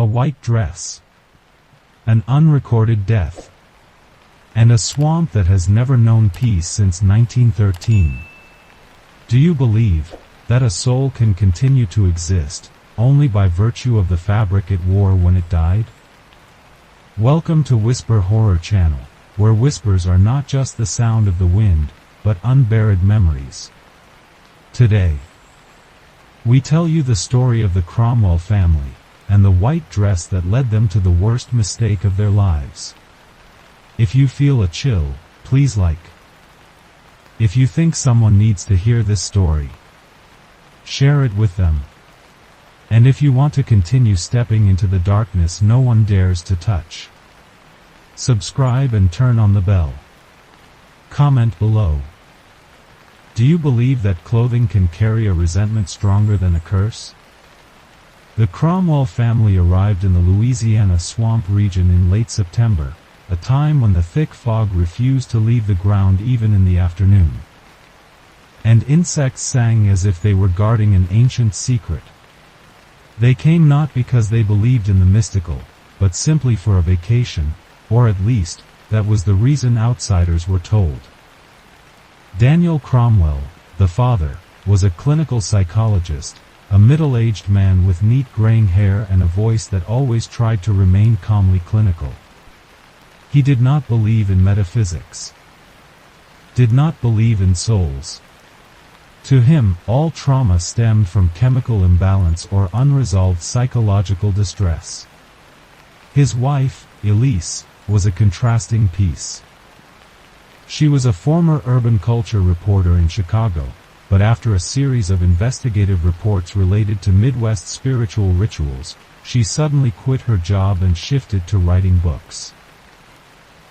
A white dress. An unrecorded death. And a swamp that has never known peace since 1913. Do you believe that a soul can continue to exist only by virtue of the fabric it wore when it died? Welcome to Whisper Horror Channel, where whispers are not just the sound of the wind, but unburied memories. Today, we tell you the story of the Cromwell family, and the white dress that led them to the worst mistake of their lives. If you feel a chill, please like. If you think someone needs to hear this story, share it with them. And if you want to continue stepping into the darkness no one dares to touch, subscribe and turn on the bell. Comment below. Do you believe that clothing can carry a resentment stronger than a curse? The Cromwell family arrived in the Louisiana swamp region in late September, a time when the thick fog refused to leave the ground even in the afternoon. And insects sang as if they were guarding an ancient secret. They came not because they believed in the mystical, but simply for a vacation, or at least, that was the reason outsiders were told. Daniel Cromwell, the father, was a clinical psychologist, a middle-aged man with neat graying hair and a voice that always tried to remain calmly clinical. He did not believe in metaphysics. Did not believe in souls. To him, all trauma stemmed from chemical imbalance or unresolved psychological distress. His wife, Elise, was a contrasting piece. She was a former urban culture reporter in Chicago, but after a series of investigative reports related to Midwest spiritual rituals, she suddenly quit her job and shifted to writing books.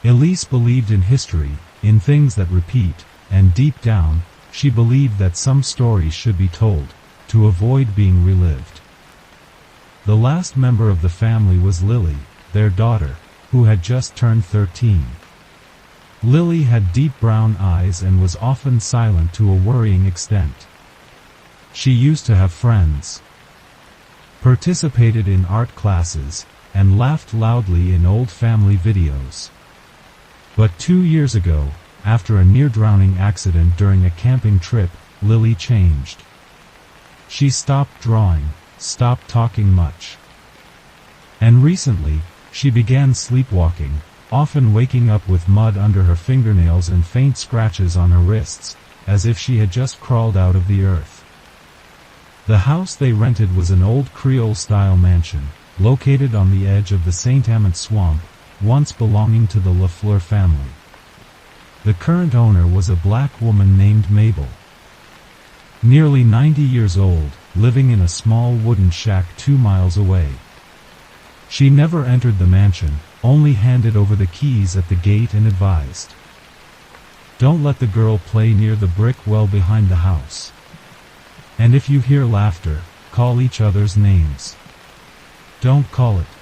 Elise believed in history, in things that repeat, and deep down, she believed that some stories should be told, to avoid being relived. The last member of the family was Lily, their daughter, who had just turned 13. Lily had deep brown eyes and was often silent to a worrying extent. She used to have friends, participated in art classes, and laughed loudly in old family videos. But 2 years ago, after a near-drowning accident during a camping trip, Lily changed. She stopped drawing, stopped talking much. And recently, she began sleepwalking, often waking up with mud under her fingernails and faint scratches on her wrists, as if she had just crawled out of the earth. The house they rented was an old Creole-style mansion, located on the edge of the St. Amant swamp, once belonging to the LaFleur family. The current owner was a black woman named Mabel. Nearly 90 years old, living in a small wooden shack 2 miles away. She never entered the mansion, only handed over the keys at the gate and advised, "Don't let the girl play near the brick well behind the house. And if you hear laughter, call each other's names. Don't call it."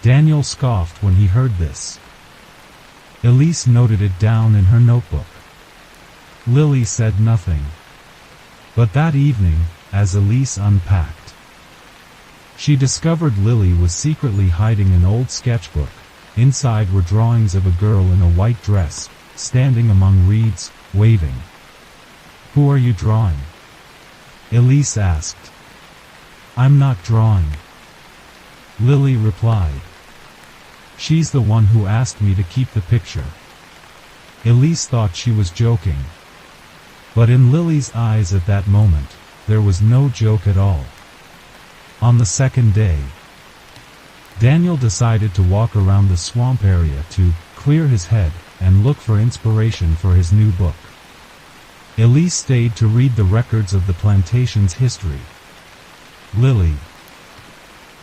Daniel scoffed when he heard this. Elise noted it down in her notebook. Lily said nothing. But that evening, as Elise unpacked, she discovered Lily was secretly hiding an old sketchbook. Inside were drawings of a girl in a white dress, standing among reeds, waving. "Who are you drawing?" Elise asked. "I'm not drawing," Lily replied. "She's the one who asked me to keep the picture." Elise thought she was joking. But in Lily's eyes at that moment, there was no joke at all. On the second day, Daniel decided to walk around the swamp area to clear his head and look for inspiration for his new book. Elise stayed to read the records of the plantation's history. Lily,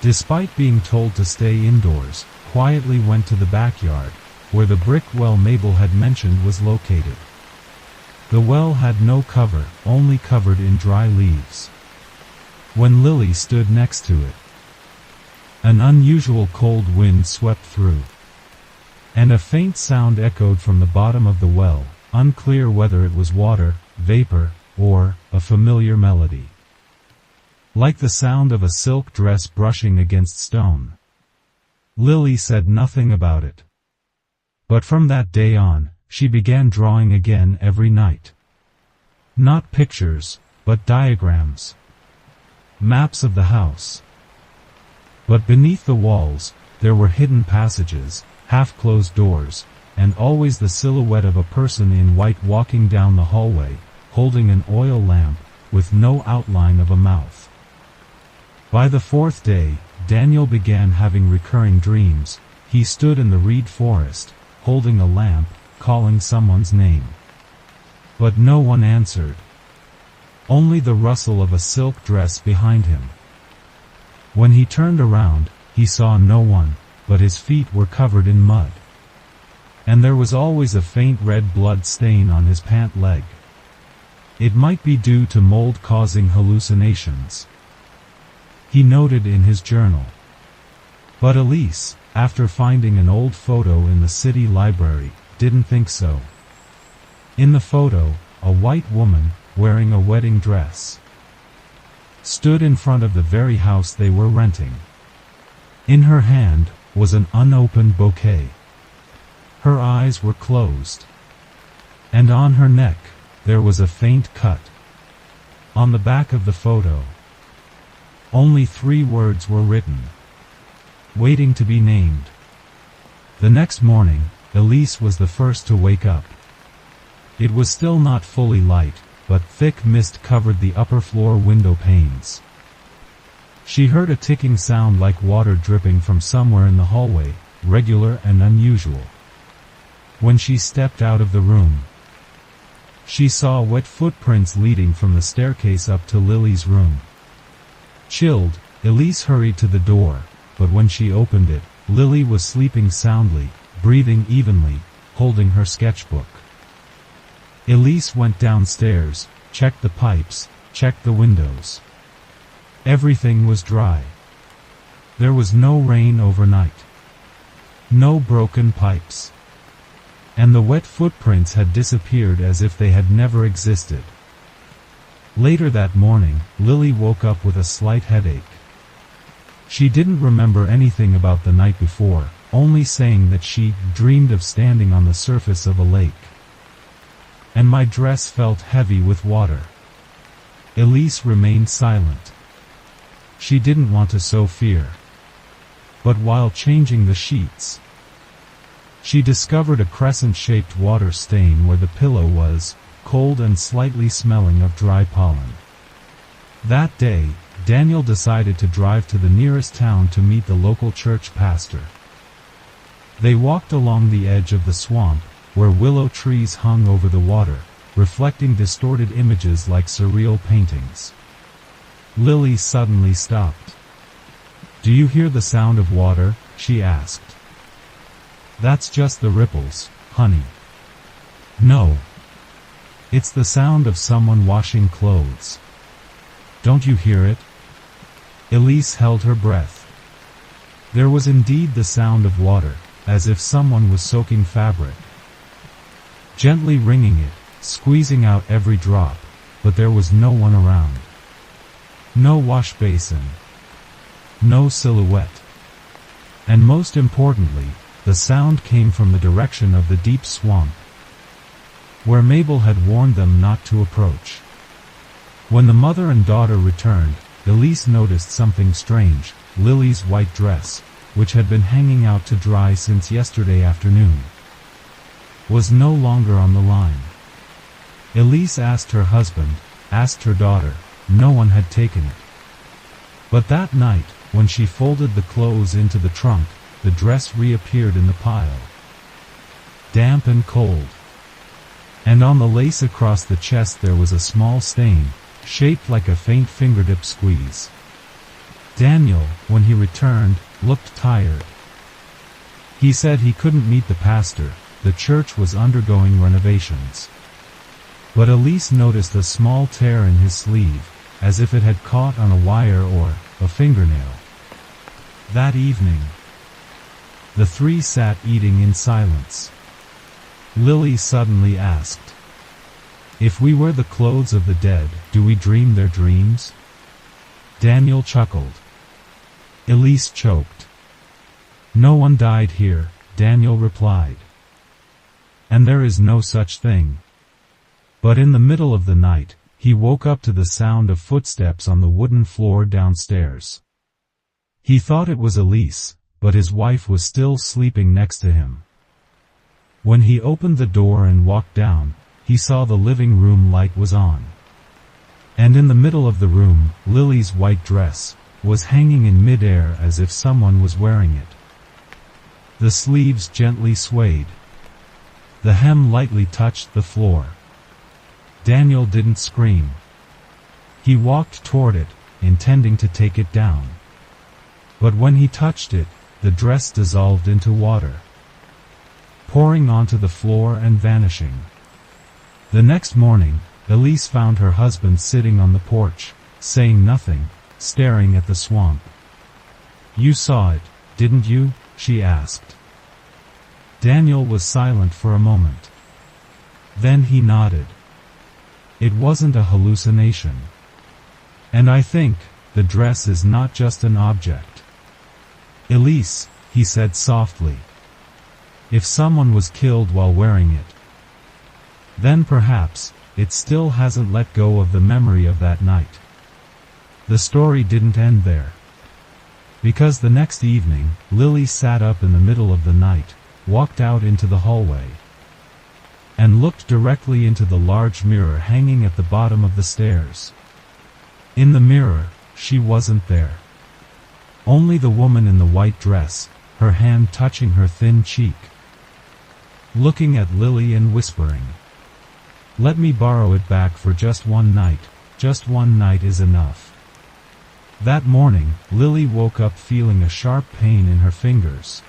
despite being told to stay indoors, quietly went to the backyard, where the brick well Mabel had mentioned was located. The well had no cover, only covered in dry leaves. When Lily stood next to it, an unusual cold wind swept through, and a faint sound echoed from the bottom of the well, unclear whether it was water, vapor, or a familiar melody. like the sound of a silk dress brushing against stone. Lily said nothing about it. But from that day on, she began drawing again every night. Not pictures, but diagrams. Maps of the house. But beneath the walls, there were hidden passages, half-closed doors, and always the silhouette of a person in white walking down the hallway, holding an oil lamp, with no outline of a mouth. By the fourth day, Daniel began having recurring dreams. He stood in the reed forest, holding a lamp, calling someone's name. But no one answered. Only the rustle of a silk dress behind him. When he turned around, he saw no one, but his feet were covered in mud. And there was always a faint red blood stain on his pant leg. It might be due to mold causing hallucinations, he noted in his journal. But Elise, after finding an old photo in the city library, didn't think so. In the photo, a white woman, wearing a wedding dress, stood in front of the very house they were renting. In her hand was an unopened bouquet. Her eyes were closed. And on her neck, there was a faint cut. On the back of the photo, only 3 words were written, waiting to be named. The next morning, Elise was the first to wake up. It was still not fully light, but thick mist covered the upper floor window panes. She heard a ticking sound like water dripping from somewhere in the hallway, regular and unusual. When she stepped out of the room, she saw wet footprints leading from the staircase up to Lily's room. Chilled, Elise hurried to the door, but when she opened it, Lily was sleeping soundly, breathing evenly, holding her sketchbook. Elise went downstairs, checked the pipes, checked the windows. Everything was dry. There was no rain overnight. No broken pipes. And the wet footprints had disappeared as if they had never existed. Later that morning, Lily woke up with a slight headache. She didn't remember anything about the night before, only saying that she dreamed of standing on the surface of a lake. And my dress felt heavy with water. Elise remained silent. She didn't want to sow fear. But while changing the sheets, she discovered a crescent-shaped water stain where the pillow was, cold and slightly smelling of dry pollen. That day, Daniel decided to drive to the nearest town to meet the local church pastor. They walked along the edge of the swamp, where willow trees hung over the water, reflecting distorted images like surreal paintings. Lily suddenly stopped. "Do you hear the sound of water?" she asked. "That's just the ripples, honey." "No. It's the sound of someone washing clothes. Don't you hear it?" Elise held her breath. There was indeed the sound of water, as if someone was soaking fabric, gently wringing it, squeezing out every drop, but there was no one around. No wash basin. No silhouette. And most importantly, the sound came from the direction of the deep swamp, where Mabel had warned them not to approach. When the mother and daughter returned, Elise noticed something strange. Lily's white dress, which had been hanging out to dry since yesterday afternoon, was no longer on the line. Elise asked her husband, asked her daughter. No one had taken it. But that night, when she folded the clothes into the trunk, the dress reappeared in the pile, damp and cold. And on the lace across the chest there was a small stain, shaped like a faint fingertip squeeze. Daniel, when he returned, looked tired. He said he couldn't meet the pastor. The church was undergoing renovations. But Elise noticed a small tear in his sleeve, as if it had caught on a wire or a fingernail. That evening, the three sat eating in silence. Lily suddenly asked, "If we wear the clothes of the dead, do we dream their dreams?" Daniel chuckled. Elise choked. No one died here, Daniel replied. And there is no such thing. But in the middle of the night, he woke up to the sound of footsteps on the wooden floor downstairs. He thought it was Elise, but his wife was still sleeping next to him. When he opened the door and walked down, he saw the living room light was on. And in the middle of the room, Lily's white dress was hanging in midair as if someone was wearing it. The sleeves gently swayed. The hem lightly touched the floor. Daniel didn't scream. He walked toward it, intending to take it down. But when he touched it, the dress dissolved into water, pouring onto the floor and vanishing. The next morning, Elise found her husband sitting on the porch, saying nothing, staring at the swamp. "You saw it, didn't you?" she asked. Daniel was silent for a moment. Then he nodded. It wasn't a hallucination. And I think, the dress is not just an object. Elise, he said softly. If someone was killed while wearing it, then perhaps, it still hasn't let go of the memory of that night. The story didn't end there. Because the next evening, Lily sat up in the middle of the night, walked out into the hallway, and looked directly into the large mirror hanging at the bottom of the stairs. In the mirror, she wasn't there. Only the woman in the white dress, her hand touching her thin cheek, looking at Lily and whispering, "Let me borrow it back for just one night is enough." That morning, Lily woke up feeling a sharp pain in her fingers,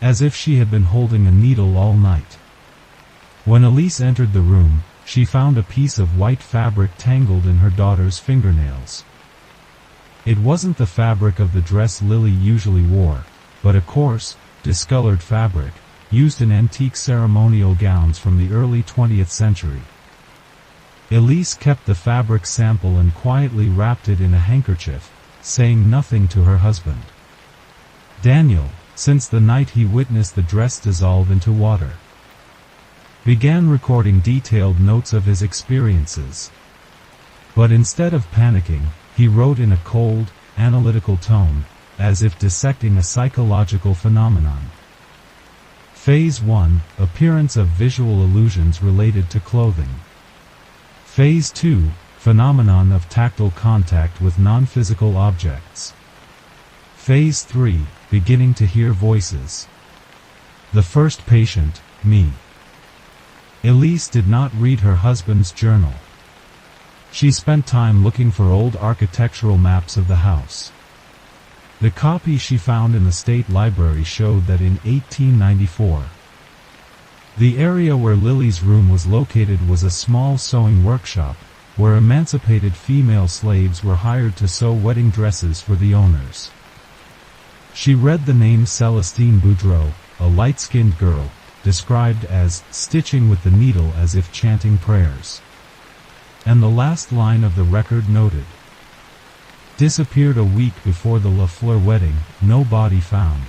as if she had been holding a needle all night. When Elise entered the room, she found a piece of white fabric tangled in her daughter's fingernails. It wasn't the fabric of the dress Lily usually wore, but a coarse, discolored fabric, used in antique ceremonial gowns from the early 20th century. Elise kept the fabric sample and quietly wrapped it in a handkerchief, saying nothing to her husband. Daniel, since the night he witnessed the dress dissolve into water, began recording detailed notes of his experiences. But instead of panicking, he wrote in a cold, analytical tone, as if dissecting a psychological phenomenon. Phase 1, appearance of visual illusions related to clothing. Phase 2, phenomenon of tactile contact with non-physical objects. Phase 3, beginning to hear voices. The first patient, me. Elise did not read her husband's journal. She spent time looking for old architectural maps of the house. The copy she found in the state library showed that in 1894, the area where Lily's room was located was a small sewing workshop, where emancipated female slaves were hired to sew wedding dresses for the owners. She read the name Celestine Boudreaux, a light-skinned girl, described as stitching with the needle as if chanting prayers. And the last line of the record noted, disappeared a week before the Lafleur wedding, no body found.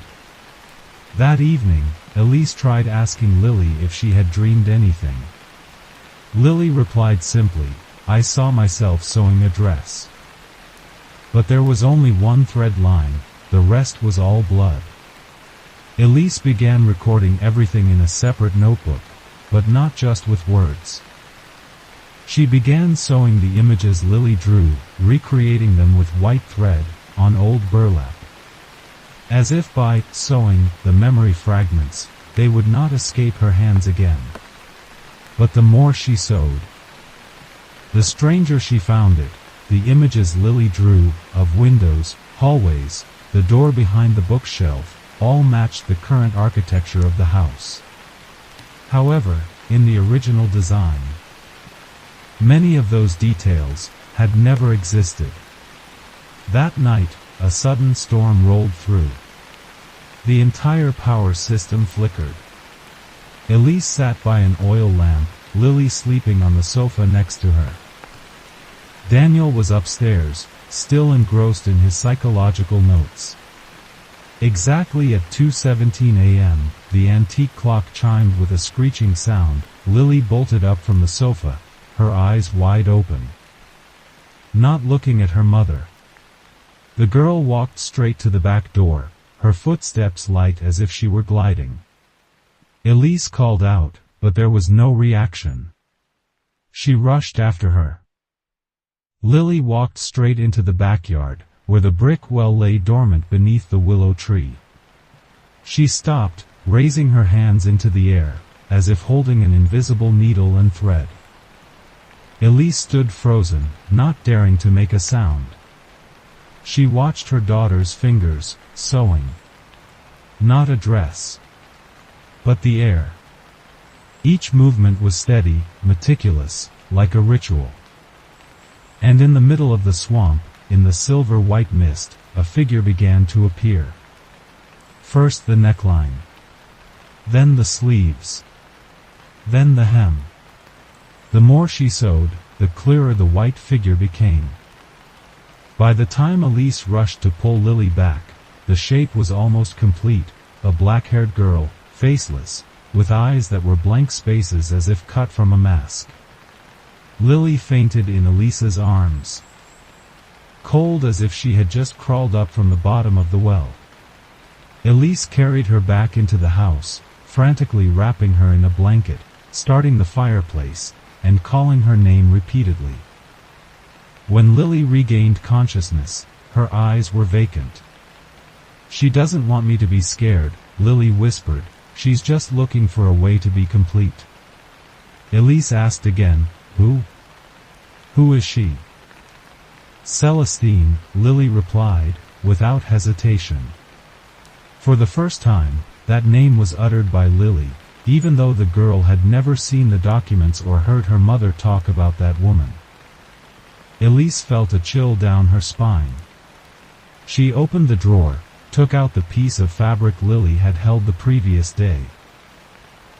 That evening, Elise tried asking Lily if she had dreamed anything. Lily replied simply, I saw myself sewing a dress. But there was only one thread line, the rest was all blood. Elise began recording everything in a separate notebook, but not just with words. She began sewing the images Lily drew, recreating them with white thread, on old burlap. As if by sewing the memory fragments, they would not escape her hands again. But the more she sewed, the stranger she found it. The images Lily drew, of windows, hallways, the door behind the bookshelf, all matched the current architecture of the house. However, in the original design, many of those details had never existed. That night, a sudden storm rolled through. The entire power system flickered. Elise sat by an oil lamp, Lily sleeping on the sofa next to her. Daniel was upstairs, still engrossed in his psychological notes. Exactly at 2:17 a.m., the antique clock chimed with a screeching sound. Lily bolted up from the sofa, her eyes wide open, not looking at her mother. The girl walked straight to the back door, her footsteps light as if she were gliding. Elise called out, but there was no reaction. She rushed after her. Lily walked straight into the backyard, where the brick well lay dormant beneath the willow tree. She stopped, raising her hands into the air, as if holding an invisible needle and thread. Elise stood frozen, not daring to make a sound. She watched her daughter's fingers, sewing. Not a dress, but the air. Each movement was steady, meticulous, like a ritual. And in the middle of the swamp, in the silver-white mist, a figure began to appear. First the neckline, then the sleeves, then the hem. The more she sewed, the clearer the white figure became. By the time Elise rushed to pull Lily back, the shape was almost complete, a black-haired girl, faceless, with eyes that were blank spaces as if cut from a mask. Lily fainted in Elise's arms, cold as if she had just crawled up from the bottom of the well. Elise carried her back into the house, frantically wrapping her in a blanket, starting the fireplace, and calling her name repeatedly. When Lily regained consciousness, her eyes were vacant. "She doesn't want me to be scared," Lily whispered. "She's just looking for a way to be complete." Elise asked again, Who is she?" "Celestine," Lily replied, without hesitation. For the first time, that name was uttered by Lily, even though the girl had never seen the documents or heard her mother talk about that woman. Elise felt a chill down her spine. She opened the drawer, took out the piece of fabric Lily had held the previous day.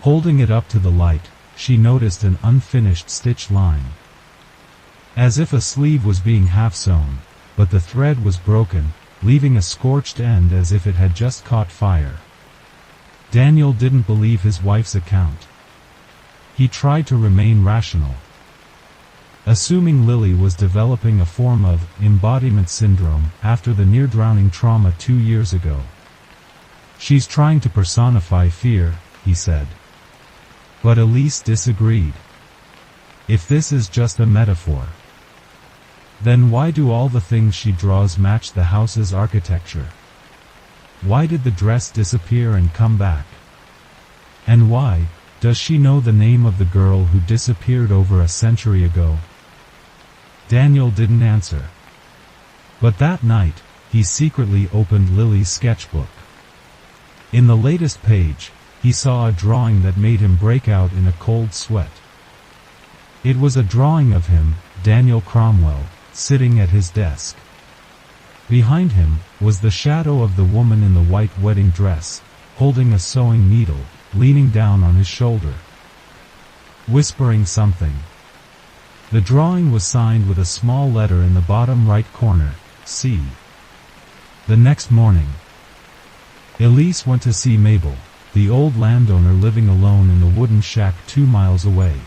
Holding it up to the light, she noticed an unfinished stitch line. As if a sleeve was being half-sewn, but the thread was broken, leaving a scorched end as if it had just caught fire. Daniel didn't believe his wife's account. He tried to remain rational. Assuming Lily was developing a form of embodiment syndrome after the near-drowning trauma 2 years ago. "She's trying to personify fear," he said. But Elise disagreed. "If this is just a metaphor, then why do all the things she draws match the house's architecture? Why did the dress disappear and come back? And why does she know the name of the girl who disappeared over a century ago?" Daniel didn't answer. But that night, he secretly opened Lily's sketchbook. In the latest page, he saw a drawing that made him break out in a cold sweat. It was a drawing of him, Daniel Cromwell, sitting at his desk. Behind him was the shadow of the woman in the white wedding dress, holding a sewing needle, leaning down on his shoulder, whispering something. The drawing was signed with a small letter in the bottom right corner, C. The next morning, Elise went to see Mabel, the old landowner living alone in the wooden shack 2 miles away.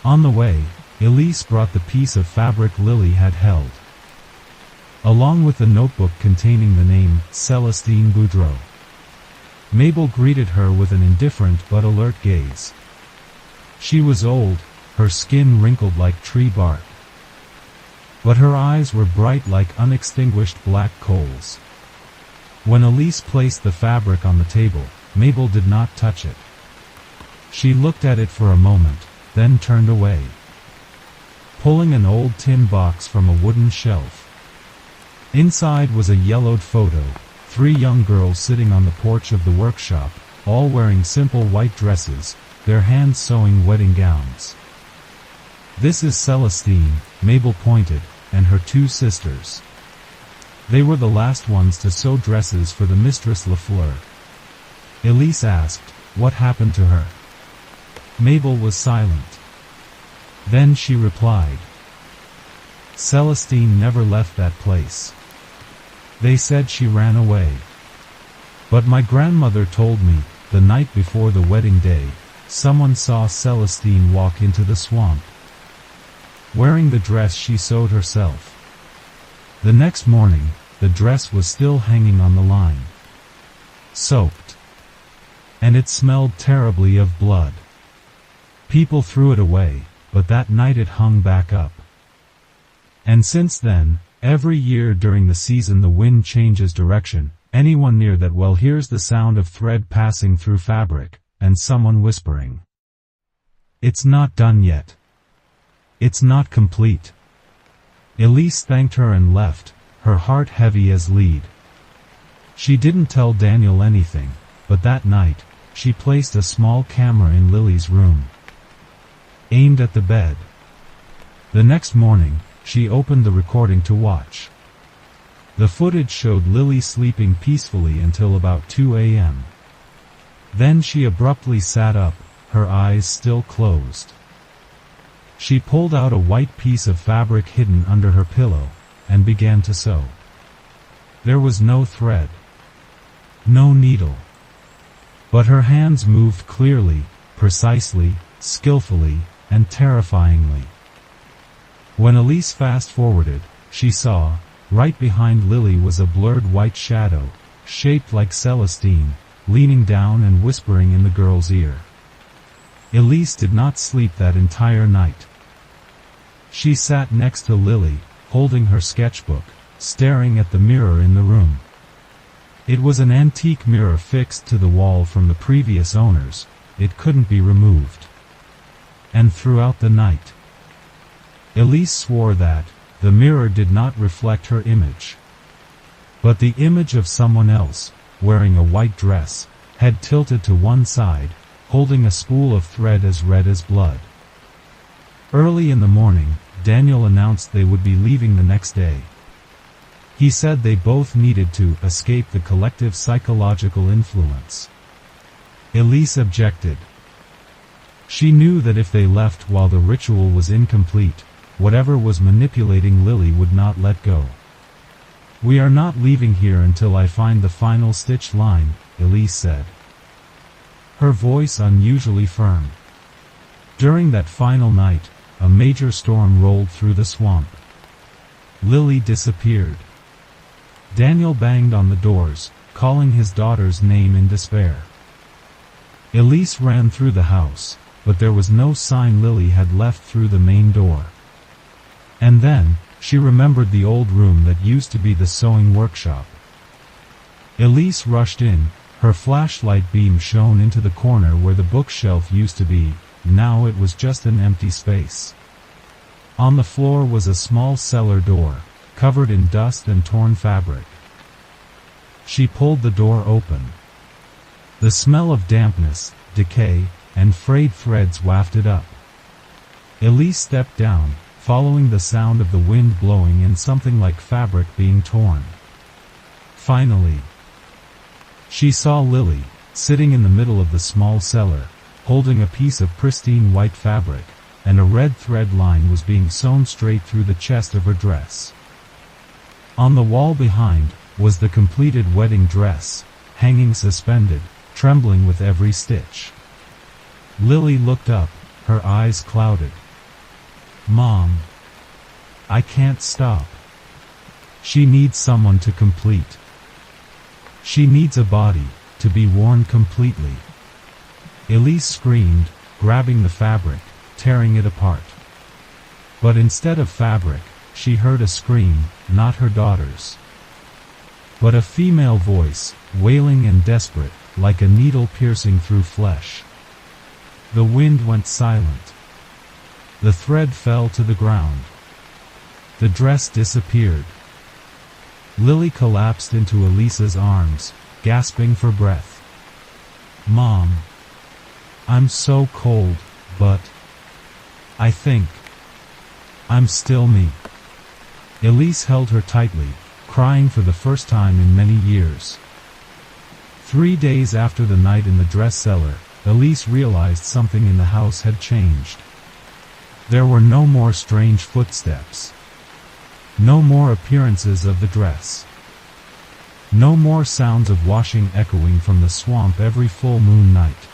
On the way, Elise brought the piece of fabric Lily had held, along with the notebook containing the name Celestine Boudreaux. Mabel greeted her with an indifferent but alert gaze. She was old, her skin wrinkled like tree bark, but her eyes were bright like unextinguished black coals. When Elise placed the fabric on the table, Mabel did not touch it. She looked at it for a moment, then turned away, pulling an old tin box from a wooden shelf. Inside was a yellowed photo, 3 young girls sitting on the porch of the workshop, all wearing simple white dresses, their hands sewing wedding gowns. "This is Celestine," Mabel pointed, "and her 2 sisters. They were the last ones to sew dresses for the Mistress Lafleur." Elise asked, "What happened to her?" Mabel was silent. Then she replied, Celestine never left that place. They said she ran away. But my grandmother told me, the night before the wedding day, someone saw Celestine walk into the swamp, wearing the dress she sewed herself. The next morning, the dress was still hanging on the line, soaked, and it smelled terribly of blood. People threw it away, but that night it hung back up. And since then, every year during the season the wind changes direction. Anyone near that well hears the sound of thread passing through fabric, and someone whispering, "It's not done yet. It's not complete." Elise thanked her and left, her heart heavy as lead. She didn't tell Daniel anything, but that night, she placed a small camera in Lily's room, aimed at the bed. The next morning, she opened the recording to watch. The footage showed Lily sleeping peacefully until about 2 a.m. Then she abruptly sat up, her eyes still closed. She pulled out a white piece of fabric hidden under her pillow, and began to sew. There was no thread, no needle. But her hands moved clearly, precisely, skillfully, and terrifyingly. When Elise fast-forwarded, she saw, right behind Lily was a blurred white shadow, shaped like Celestine, leaning down and whispering in the girl's ear. Elise did not sleep that entire night. She sat next to Lily, holding her sketchbook, staring at the mirror in the room. It was an antique mirror fixed to the wall from the previous owners. It couldn't be removed. And throughout the night, Elise swore that the mirror did not reflect her image, but the image of someone else, wearing a white dress, head tilted to one side, holding a spool of thread as red as blood. Early in the morning, Daniel announced they would be leaving the next day. He said they both needed to escape the collective psychological influence. Elise objected. She knew that if they left while the ritual was incomplete, whatever was manipulating Lily would not let go. "We are not leaving here until I find the final stitch line," Elise said, her voice unusually firm. During that final night, a major storm rolled through the swamp. Lily disappeared. Daniel banged on the doors, calling his daughter's name in despair. Elise ran through the house, but there was no sign Lily had left through the main door. And then, she remembered the old room that used to be the sewing workshop. Elise rushed in, her flashlight beam shone into the corner where the bookshelf used to be. Now it was just an empty space. On the floor was a small cellar door, covered in dust and torn fabric. She pulled the door open. The smell of dampness, decay, and frayed threads wafted up. Elise stepped down, following the sound of the wind blowing and something like fabric being torn. Finally, she saw Lily, sitting in the middle of the small cellar, holding a piece of pristine white fabric, and a red thread line was being sewn straight through the chest of her dress. On the wall behind, was the completed wedding dress, hanging suspended, trembling with every stitch. Lily looked up, her eyes clouded. "Mom, I can't stop. She needs someone to complete. She needs a body, to be worn completely." Elise screamed, grabbing the fabric, tearing it apart. But instead of fabric, she heard a scream, not her daughter's, but a female voice, wailing and desperate, like a needle piercing through flesh. The wind went silent. The thread fell to the ground. The dress disappeared. Lily collapsed into Elise's arms, gasping for breath. "Mom, I'm so cold, but I think I'm still me." Elise held her tightly, crying for the first time in many years. 3 days after the night in the dress cellar, Elise realized something in the house had changed. There were no more strange footsteps. No more appearances of the dress. No more sounds of washing echoing from the swamp every full moon night.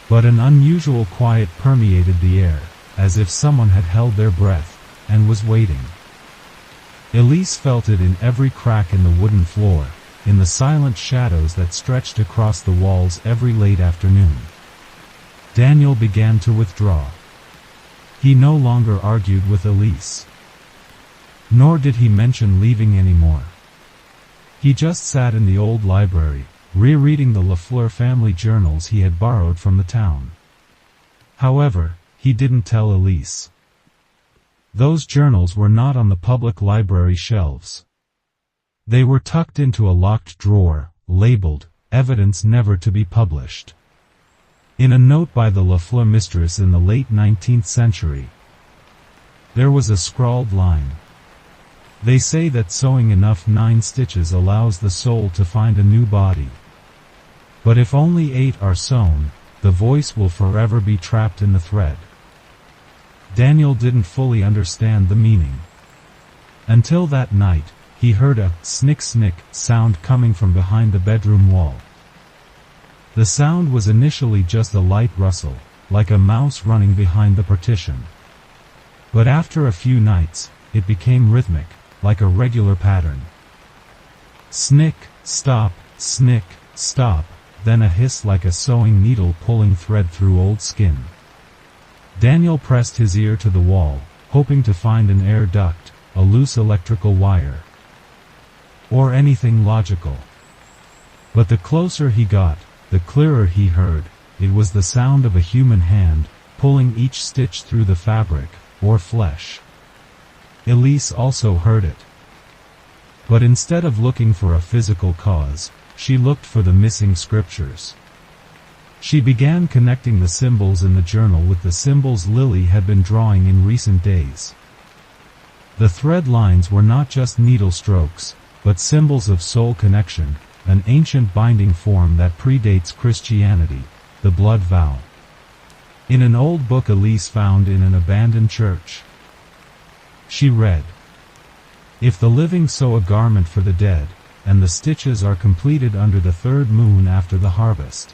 But an unusual quiet permeated the air, as if someone had held their breath, and was waiting. Elise felt it in every crack in the wooden floor, in the silent shadows that stretched across the walls every late afternoon. Daniel began to withdraw. He no longer argued with Elise. Nor did he mention leaving anymore. He just sat in the old library, rereading the Lafleur family journals he had borrowed from the town. However, he didn't tell Elise. Those journals were not on the public library shelves. They were tucked into a locked drawer, labeled, "Evidence never to be published." In a note by the Lafleur mistress in the late 19th century, there was a scrawled line. "They say that sewing enough 9 stitches allows the soul to find a new body. But if only 8 are sewn, the voice will forever be trapped in the thread." Daniel didn't fully understand the meaning. Until that night, he heard a snick-snick sound coming from behind the bedroom wall. The sound was initially just a light rustle, like a mouse running behind the partition. But after a few nights, it became rhythmic, like a regular pattern. Snick, stop, snick, stop, then a hiss like a sewing needle pulling thread through old skin. Daniel pressed his ear to the wall, hoping to find an air duct, a loose electrical wire, or anything logical. But the closer he got, the clearer he heard. It was the sound of a human hand, pulling each stitch through the fabric, or flesh. Elise also heard it. But instead of looking for a physical cause, she looked for the missing scriptures. She began connecting the symbols in the journal with the symbols Lily had been drawing in recent days. The thread lines were not just needle strokes, but symbols of soul connection, an ancient binding form that predates Christianity, the blood vow. In an old book Elise found in an abandoned church, she read, "If the living sew a garment for the dead, and the stitches are completed under the 3rd moon after the harvest,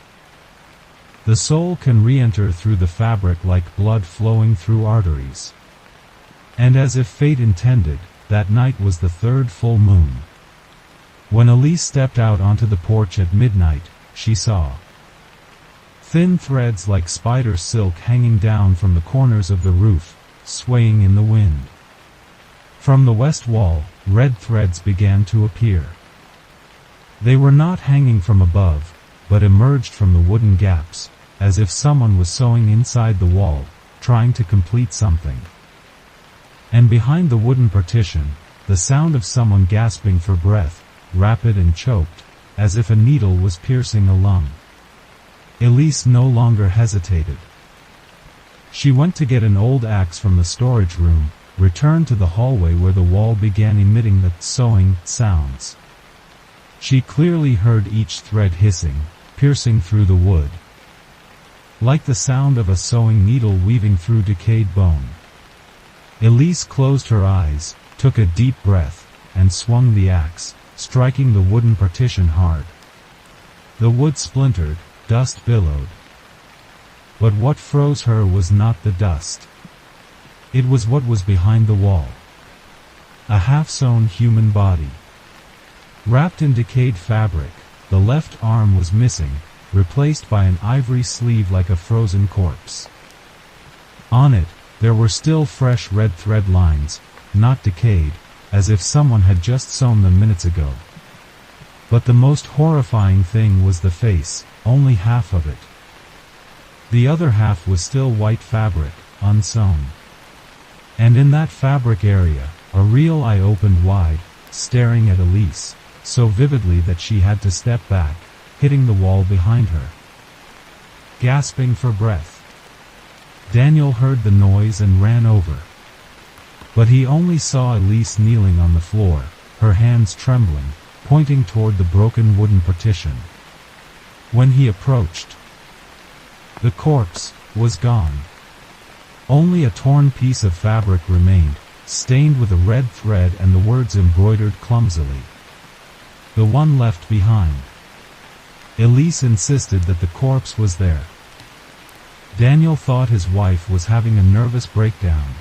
the soul can re-enter through the fabric like blood flowing through arteries." And as if fate intended, that night was the 3rd full moon. When Elise stepped out onto the porch at midnight, she saw thin threads like spider silk hanging down from the corners of the roof, swaying in the wind. From the west wall, red threads began to appear. They were not hanging from above, but emerged from the wooden gaps, as if someone was sewing inside the wall, trying to complete something. And behind the wooden partition, the sound of someone gasping for breath, rapid and choked, as if a needle was piercing a lung. Elise no longer hesitated. She went to get an old axe from the storage room, returned to the hallway where the wall began emitting the sewing sounds. She clearly heard each thread hissing, piercing through the wood, like the sound of a sewing needle weaving through decayed bone. Elise closed her eyes, took a deep breath, and swung the axe, striking the wooden partition hard. The wood splintered, dust billowed. But what froze her was not the dust. It was what was behind the wall. A half-sewn human body. Wrapped in decayed fabric, the left arm was missing, replaced by an ivory sleeve like a frozen corpse. On it, there were still fresh red thread lines, not decayed, as if someone had just sewn them minutes ago. But the most horrifying thing was the face, only half of it. The other half was still white fabric, unsewn. And in that fabric area, a real eye opened wide, staring at Elise, so vividly that she had to step back, hitting the wall behind her. Gasping for breath, Daniel heard the noise and ran over. But he only saw Elise kneeling on the floor, her hands trembling, pointing toward the broken wooden partition. When he approached, the corpse was gone. Only a torn piece of fabric remained, stained with a red thread and the words embroidered clumsily. The one left behind. Elise insisted that the corpse was there. Daniel thought his wife was having a nervous breakdown.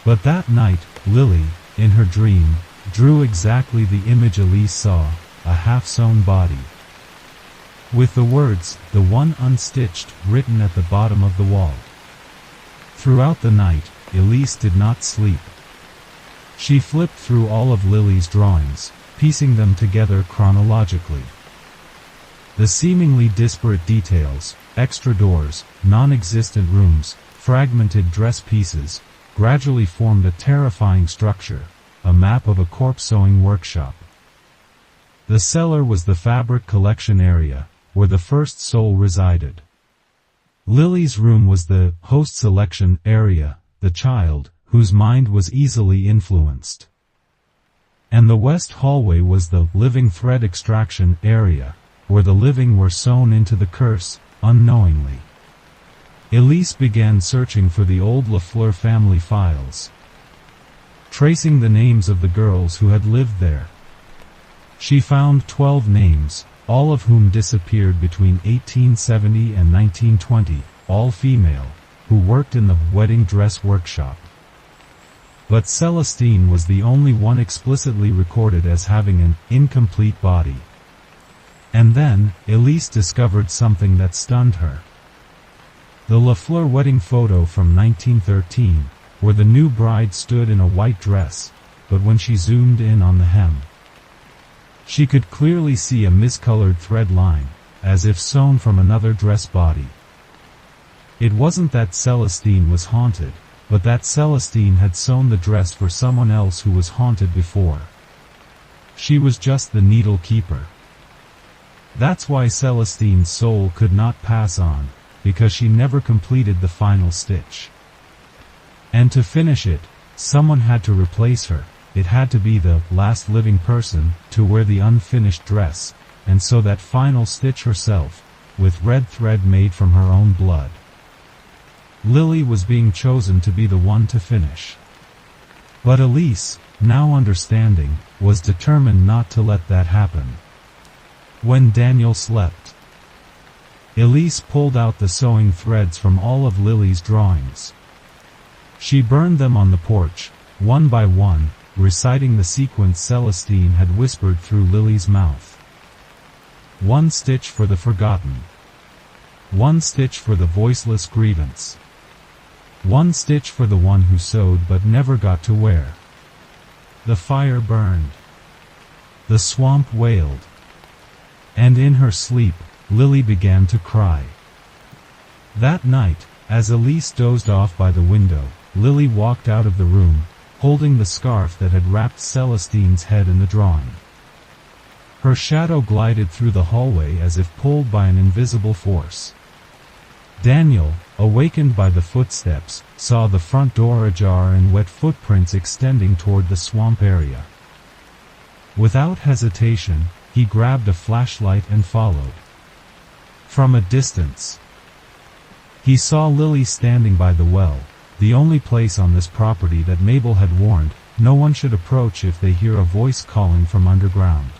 But that night, Lily, in her dream, drew exactly the image Elise saw, a half-sewn body. With the words, "the one unstitched," written at the bottom of the wall. Throughout the night, Elise did not sleep. She flipped through all of Lily's drawings, piecing them together chronologically. The seemingly disparate details, extra doors, non-existent rooms, fragmented dress pieces, gradually formed a terrifying structure, a map of a corpse sewing workshop. The cellar was the fabric collection area, where the first soul resided. Lily's room was the host selection area, the child, whose mind was easily influenced. And the west hallway was the living thread extraction area, where the living were sewn into the curse, unknowingly. Elise began searching for the old Lafleur family files, tracing the names of the girls who had lived there. She found 12 names, all of whom disappeared between 1870 and 1920, all female, who worked in the wedding dress workshop. But Celestine was the only one explicitly recorded as having an incomplete body. And then, Elise discovered something that stunned her. The Lafleur wedding photo from 1913, where the new bride stood in a white dress, but when she zoomed in on the hem, she could clearly see a miscolored thread line, as if sewn from another dress body. It wasn't that Celestine was haunted, but that Celestine had sewn the dress for someone else who was haunted before. She was just the needle keeper. That's why Celestine's soul could not pass on, because she never completed the final stitch. And to finish it, someone had to replace her. It had to be the last living person to wear the unfinished dress, and sew that final stitch herself, with red thread made from her own blood. Lily was being chosen to be the one to finish. But Elise, now understanding, was determined not to let that happen. When Daniel slept, Elise pulled out the sewing threads from all of Lily's drawings. She burned them on the porch, one by one, reciting the sequence Celestine had whispered through Lily's mouth. One stitch for the forgotten. One stitch for the voiceless grievance. One stitch for the one who sewed but never got to wear. The fire burned. The swamp wailed. And in her sleep, Lily began to cry. That night, as Elise dozed off by the window, Lily walked out of the room, holding the scarf that had wrapped Celestine's head in the drawing. Her shadow glided through the hallway as if pulled by an invisible force. Daniel, awakened by the footsteps, saw the front door ajar and wet footprints extending toward the swamp area. Without hesitation, he grabbed a flashlight and followed. From a distance, he saw Lily standing by the well, the only place on this property that Mabel had warned no one should approach if they hear a voice calling from underground.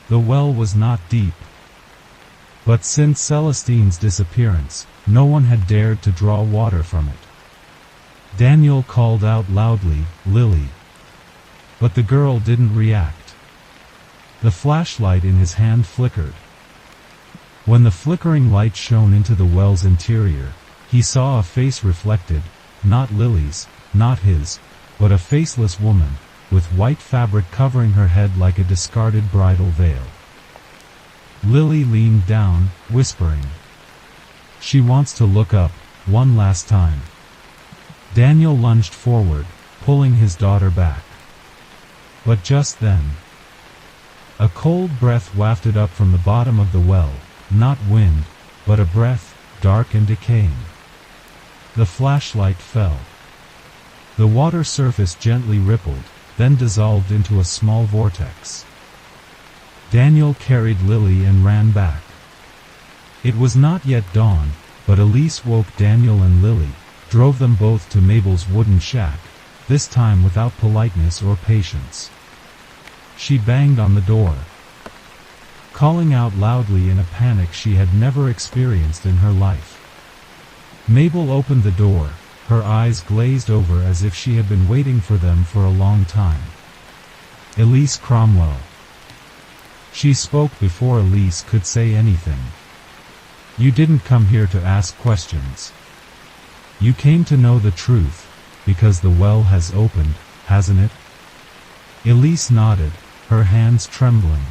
The well was not deep, but since Celestine's disappearance, no one had dared to draw water from it. Daniel called out loudly, "Lily!" But the girl didn't react. The flashlight in his hand flickered. When the flickering light shone into the well's interior, he saw a face reflected, not Lily's, not his, but a faceless woman, with white fabric covering her head like a discarded bridal veil. Lily leaned down, whispering. She wants to look up, one last time. Daniel lunged forward, pulling his daughter back. But just then, a cold breath wafted up from the bottom of the well, not wind, but a breath, dark and decaying. The flashlight fell. The water surface gently rippled, then dissolved into a small vortex. Daniel carried Lily and ran back. It was not yet dawn, but Elise woke Daniel and Lily, drove them both to Mabel's wooden shack, this time without politeness or patience. She banged on the door, calling out loudly in a panic she had never experienced in her life. Mabel opened the door, her eyes glazed over as if she had been waiting for them for a long time. Elise Cromwell. She spoke before Elise could say anything. You didn't come here to ask questions. You came to know the truth, because the well has opened, hasn't it? Elise nodded, her hands trembling.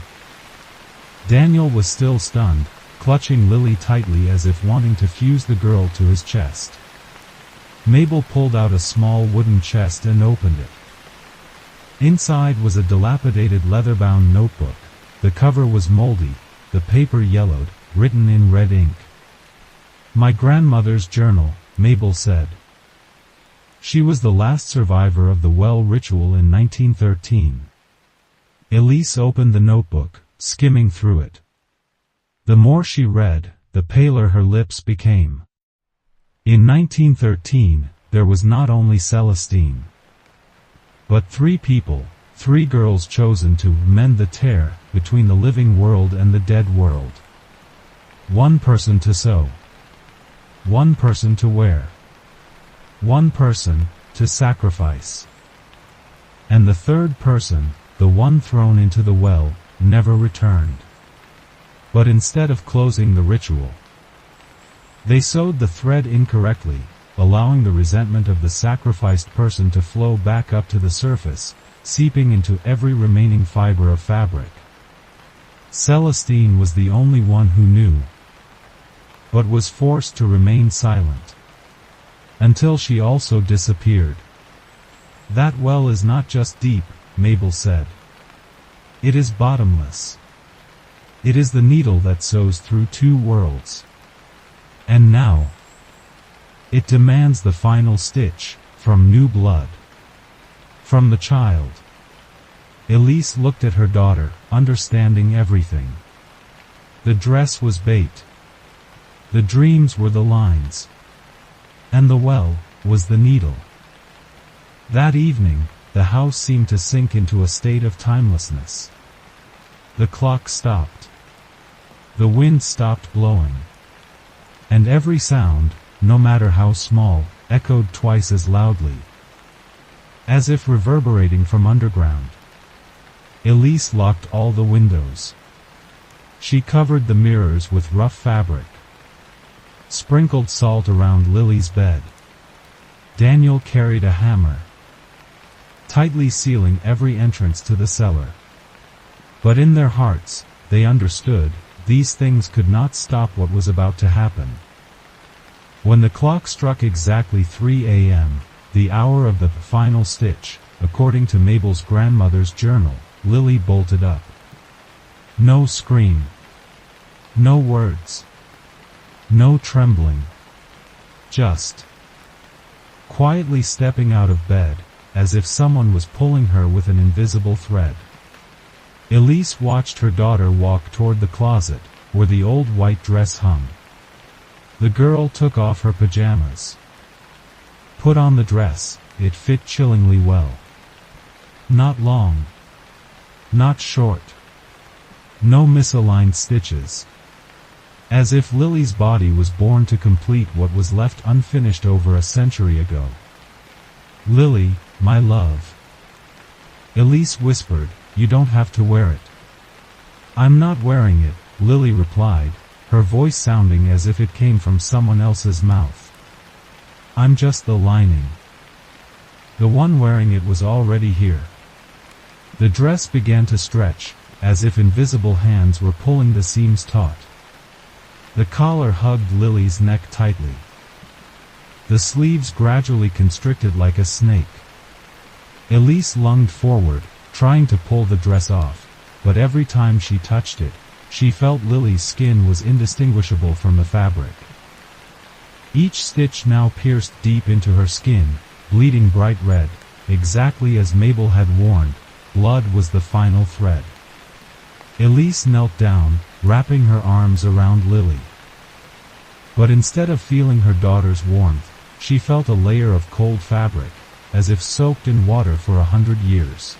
Daniel was still stunned, clutching Lily tightly as if wanting to fuse the girl to his chest. Mabel pulled out a small wooden chest and opened it. Inside was a dilapidated leather-bound notebook. The cover was moldy, the paper yellowed, written in red ink. My grandmother's journal, Mabel said. She was the last survivor of the well ritual in 1913. Elise opened the notebook, skimming through it. The more she read, the paler her lips became. In 1913, there was not only Celestine, but 3 people, 3 girls chosen to mend the tear between the living world and the dead world. 1 person to sew. 1 person to wear. 1 person to sacrifice. And the 3rd person, the one thrown into the well, never returned. But instead of closing the ritual, they sewed the thread incorrectly, allowing the resentment of the sacrificed person to flow back up to the surface, seeping into every remaining fiber of fabric. Celestine was the only one who knew, but was forced to remain silent, until she also disappeared. That well is not just deep, Mabel said. It is bottomless. It is the needle that sews through 2 worlds. And now, it demands the final stitch, from new blood. From the child. Elise looked at her daughter, understanding everything. The dress was bait. The dreams were the lines. And the well was the needle. That evening, the house seemed to sink into a state of timelessness. The clock stopped. The wind stopped blowing. And every sound, no matter how small, echoed twice as loudly, as if reverberating from underground. Elise locked all the windows. She covered the mirrors with rough fabric, sprinkled salt around Lily's bed. Daniel carried a hammer, tightly sealing every entrance to the cellar. But in their hearts, they understood, these things could not stop what was about to happen. When the clock struck exactly 3 a.m., the hour of the final stitch, according to Mabel's grandmother's journal, Lily bolted up. No scream. No words. No trembling. Just quietly stepping out of bed, as if someone was pulling her with an invisible thread. Elise watched her daughter walk toward the closet, where the old white dress hung. The girl took off her pajamas. Put on the dress, it fit chillingly well. Not long. Not short. No misaligned stitches. As if Lily's body was born to complete what was left unfinished over a century ago. Lily, my love. Elise whispered, you don't have to wear it. I'm not wearing it, Lily replied, her voice sounding as if it came from someone else's mouth. I'm just the lining. The one wearing it was already here. The dress began to stretch, as if invisible hands were pulling the seams taut. The collar hugged Lily's neck tightly. The sleeves gradually constricted like a snake. Elise lunged forward, trying to pull the dress off, but every time she touched it, she felt Lily's skin was indistinguishable from the fabric. Each stitch now pierced deep into her skin, bleeding bright red, exactly as Mabel had warned. Blood was the final thread. Elise knelt down, wrapping her arms around Lily. But instead of feeling her daughter's warmth, she felt a layer of cold fabric, as if soaked in water for 100 years.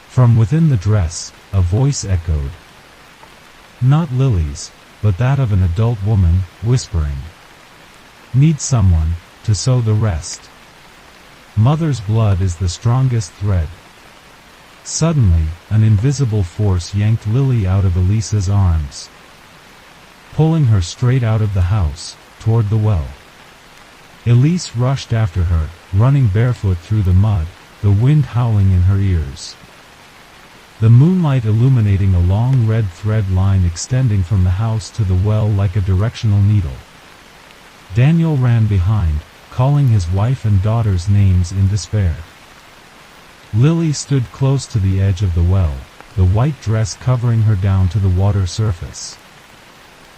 From within the dress, a voice echoed. Not Lily's, but that of an adult woman, whispering. Need someone to sew the rest. Mother's blood is the strongest thread. Suddenly, an invisible force yanked Lily out of Elisa's arms, pulling her straight out of the house, toward the well. Elise rushed after her, running barefoot through the mud, the wind howling in her ears. The moonlight illuminating a long red thread line extending from the house to the well like a directional needle. Daniel ran behind, calling his wife and daughter's names in despair. Lily stood close to the edge of the well, the white dress covering her down to the water surface.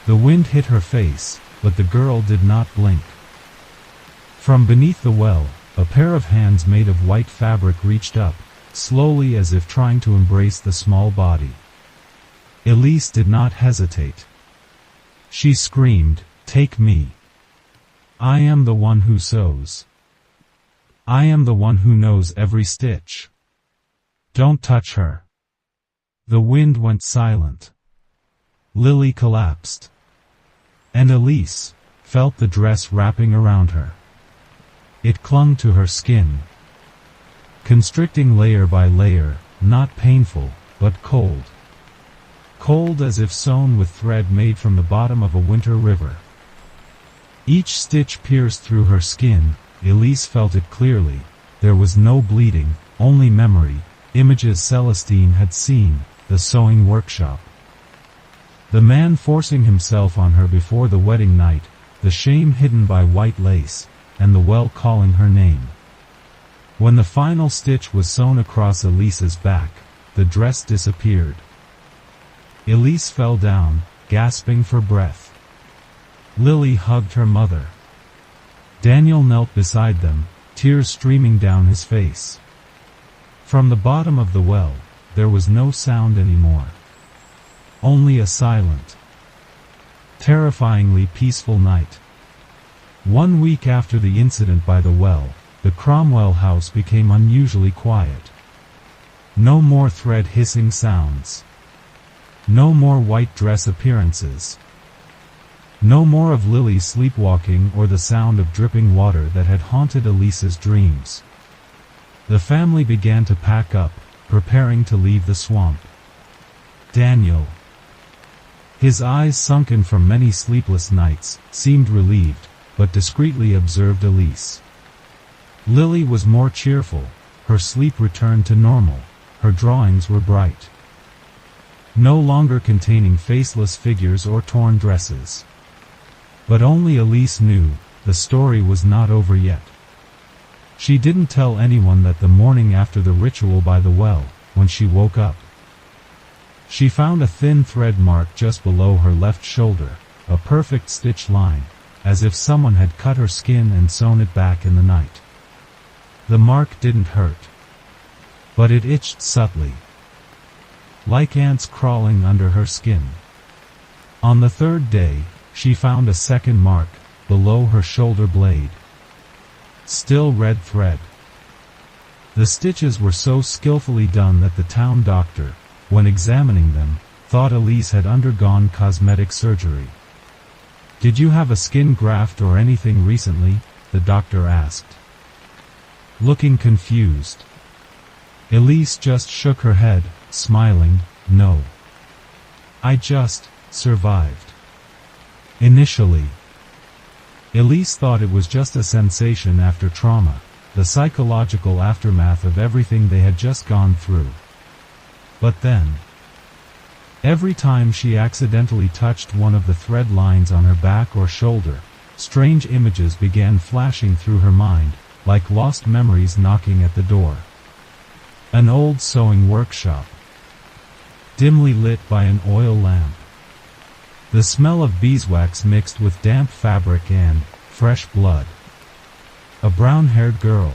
The wind hit her face, but the girl did not blink. From beneath the well, a pair of hands made of white fabric reached up, slowly as if trying to embrace the small body. Elise did not hesitate. She screamed, "Take me! I am the one who sews. I am the one who knows every stitch. Don't touch her." The wind went silent. Lily collapsed. And Elise felt the dress wrapping around her. It clung to her skin, constricting layer by layer, not painful, but cold. Cold as if sewn with thread made from the bottom of a winter river. Each stitch pierced through her skin. Elise felt it clearly. There was no bleeding, only memory, images Celestine had seen, the sewing workshop. The man forcing himself on her before the wedding night, the shame hidden by white lace, and the well calling her name. When the final stitch was sewn across Elise's back, the dress disappeared. Elise fell down, gasping for breath. Lily hugged her mother. Daniel knelt beside them, tears streaming down his face. From the bottom of the well, there was no sound anymore. Only a silent, terrifyingly peaceful night. 1 week after the incident by the well, the Cromwell house became unusually quiet. No more thread hissing sounds. No more white dress appearances. No more of Lily sleepwalking or the sound of dripping water that had haunted Elisa's dreams. The family began to pack up, preparing to leave the swamp. Daniel, his eyes sunken from many sleepless nights, seemed relieved, but discreetly observed Elise. Lily was more cheerful, her sleep returned to normal, her drawings were bright, no longer containing faceless figures or torn dresses. But only Elise knew, the story was not over yet. She didn't tell anyone that the morning after the ritual by the well, when she woke up, she found a thin thread mark just below her left shoulder, a perfect stitch line, as if someone had cut her skin and sewn it back in the night. The mark didn't hurt, but it itched subtly, like ants crawling under her skin. On the third day, she found a second mark, below her shoulder blade. Still red thread. The stitches were so skillfully done that the town doctor, when examining them, thought Elise had undergone cosmetic surgery. "Did you have a skin graft or anything recently?" the doctor asked. Looking confused, Elise just shook her head, smiling, "No. I just survived." Initially, Elise thought it was just a sensation after trauma, the psychological aftermath of everything they had just gone through. But then, every time she accidentally touched one of the thread lines on her back or shoulder, strange images began flashing through her mind, like lost memories knocking at the door. An old sewing workshop, dimly lit by an oil lamp. The smell of beeswax mixed with damp fabric and fresh blood. A brown-haired girl,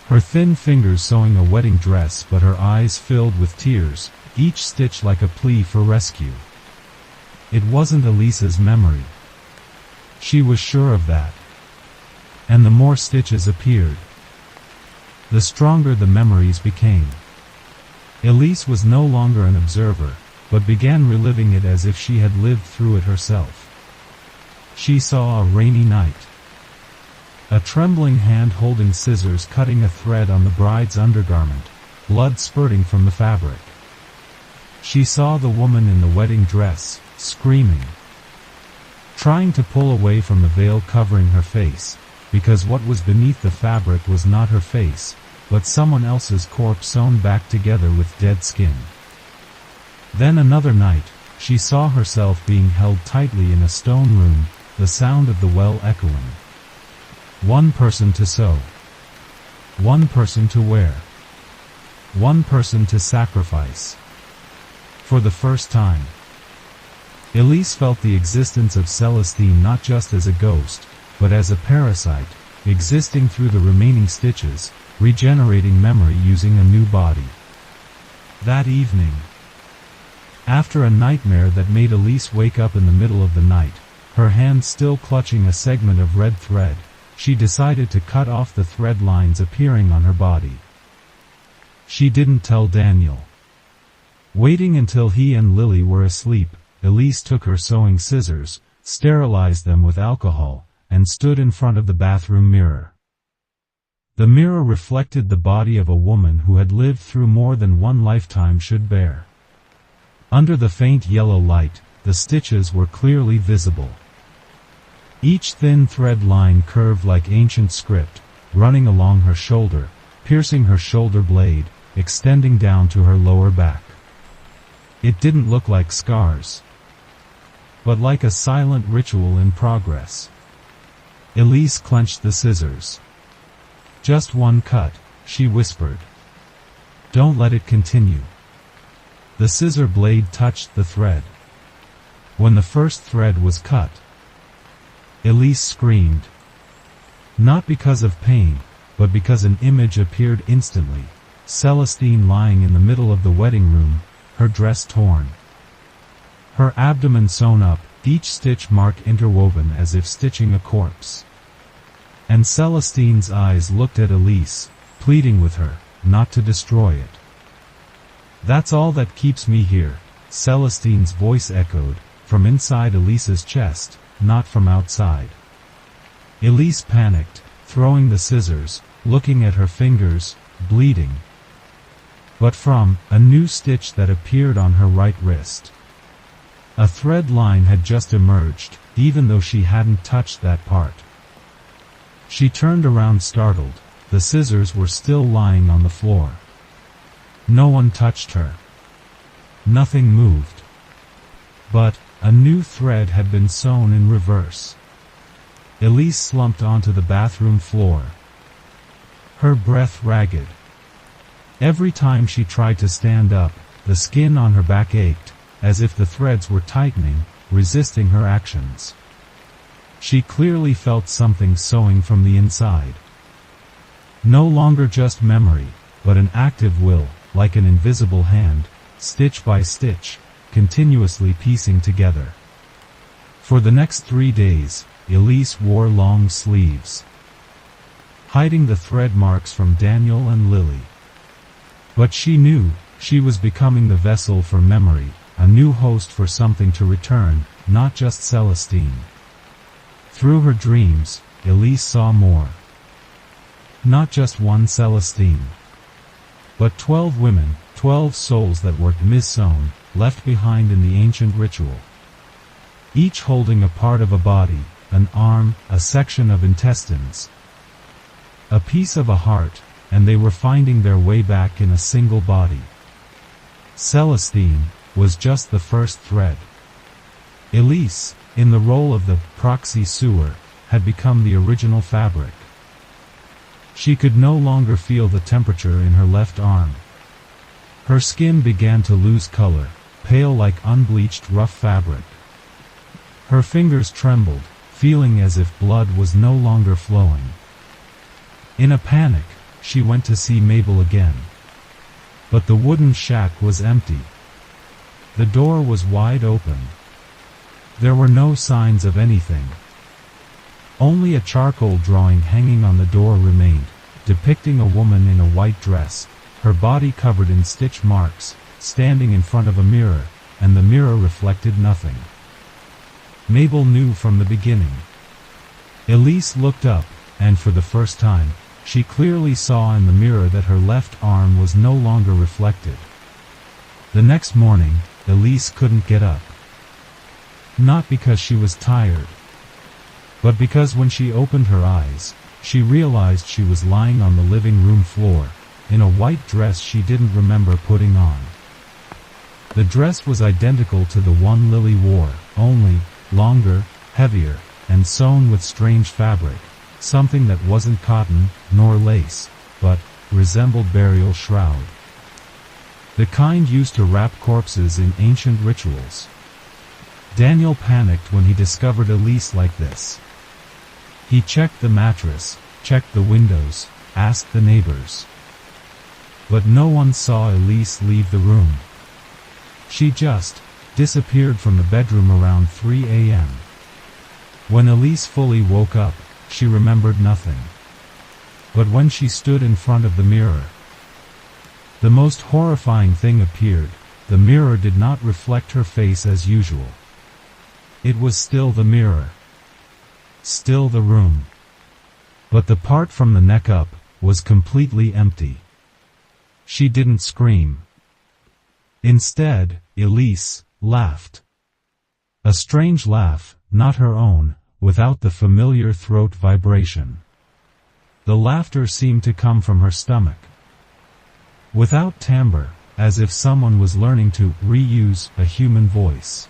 her thin fingers sewing a wedding dress but her eyes filled with tears, each stitch like a plea for rescue. It wasn't Elisa's memory. She was sure of that. And the more stitches appeared, the stronger the memories became. Elise was no longer an observer, but began reliving it as if she had lived through it herself. She saw a rainy night. A trembling hand holding scissors cutting a thread on the bride's undergarment, blood spurting from the fabric. She saw the woman in the wedding dress, screaming, trying to pull away from the veil covering her face, because what was beneath the fabric was not her face, but someone else's corpse sewn back together with dead skin. Then another night, she saw herself being held tightly in a stone room, the sound of the well echoing. One person to sew. One person to wear. One person to sacrifice. For the first time, Elise felt the existence of Celestine not just as a ghost, but as a parasite, existing through the remaining stitches, regenerating memory using a new body. That evening, after a nightmare that made Elise wake up in the middle of the night, her hand still clutching a segment of red thread, she decided to cut off the thread lines appearing on her body. She didn't tell Daniel. Waiting until he and Lily were asleep, Elise took her sewing scissors, sterilized them with alcohol, and stood in front of the bathroom mirror. The mirror reflected the body of a woman who had lived through more than one lifetime should bear. Under the faint yellow light, the stitches were clearly visible. Each thin thread line curved like ancient script, running along her shoulder, piercing her shoulder blade, extending down to her lower back. It didn't look like scars, but like a silent ritual in progress. Elise clenched the scissors. "Just one cut," she whispered. "Don't let it continue." The scissor blade touched the thread. When the first thread was cut, Elise screamed. Not because of pain, but because an image appeared instantly. Celestine lying in the middle of the wedding room, her dress torn, her abdomen sewn up, each stitch mark interwoven as if stitching a corpse. And Celestine's eyes looked at Elise, pleading with her, not to destroy it. "That's all that keeps me here," Celestine's voice echoed, from inside Elise's chest, not from outside. Elise panicked, throwing the scissors, looking at her fingers, bleeding. But from a new stitch that appeared on her right wrist. A thread line had just emerged, even though she hadn't touched that part. She turned around startled. The scissors were still lying on the floor. No one touched her. Nothing moved. But a new thread had been sewn in reverse. Elise slumped onto the bathroom floor, her breath ragged. Every time she tried to stand up, the skin on her back ached, as if the threads were tightening, resisting her actions. She clearly felt something sewing from the inside. No longer just memory, but an active will, like an invisible hand, stitch by stitch, continuously piecing together. For the next 3 days, Elise wore long sleeves, hiding the thread marks from Daniel and Lily. But she knew, she was becoming the vessel for memory, a new host for something to return, not just Celestine. Through her dreams, Elise saw more. Not just one Celestine, but 12 women, 12 souls that were mis-sewn, left behind in the ancient ritual. Each holding a part of a body, an arm, a section of intestines, a piece of a heart, and they were finding their way back in a single body. Celestine was just the first thread. Elise, in the role of the proxy sewer, had become the original fabric. She could no longer feel the temperature in her left arm. Her skin began to lose color, pale like unbleached rough fabric. Her fingers trembled, feeling as if blood was no longer flowing. In a panic, she went to see Mabel again. But the wooden shack was empty. The door was wide open. There were no signs of anything. Only a charcoal drawing hanging on the door remained, depicting a woman in a white dress, her body covered in stitch marks, standing in front of a mirror, and the mirror reflected nothing. Mabel knew from the beginning. Elise looked up, and for the first time, she clearly saw in the mirror that her left arm was no longer reflected. The next morning, Elise couldn't get up. Not because she was tired, but because when she opened her eyes, she realized she was lying on the living room floor, in a white dress she didn't remember putting on. The dress was identical to the one Lily wore, only longer, heavier, and sewn with strange fabric, something that wasn't cotton, nor lace, but resembled burial shroud. The kind used to wrap corpses in ancient rituals. Daniel panicked when he discovered Elise like this. He checked the mattress, checked the windows, asked the neighbors. But no one saw Elise leave the room. She just disappeared from the bedroom around 3 a.m. When Elise fully woke up, she remembered nothing. But when she stood in front of the mirror, the most horrifying thing appeared. The mirror did not reflect her face as usual. It was still the mirror. Still the room. But the part from the neck up was completely empty. She didn't scream. Instead, Elise laughed. A strange laugh, not her own, without the familiar throat vibration. The laughter seemed to come from her stomach. Without timbre, as if someone was learning to reuse a human voice.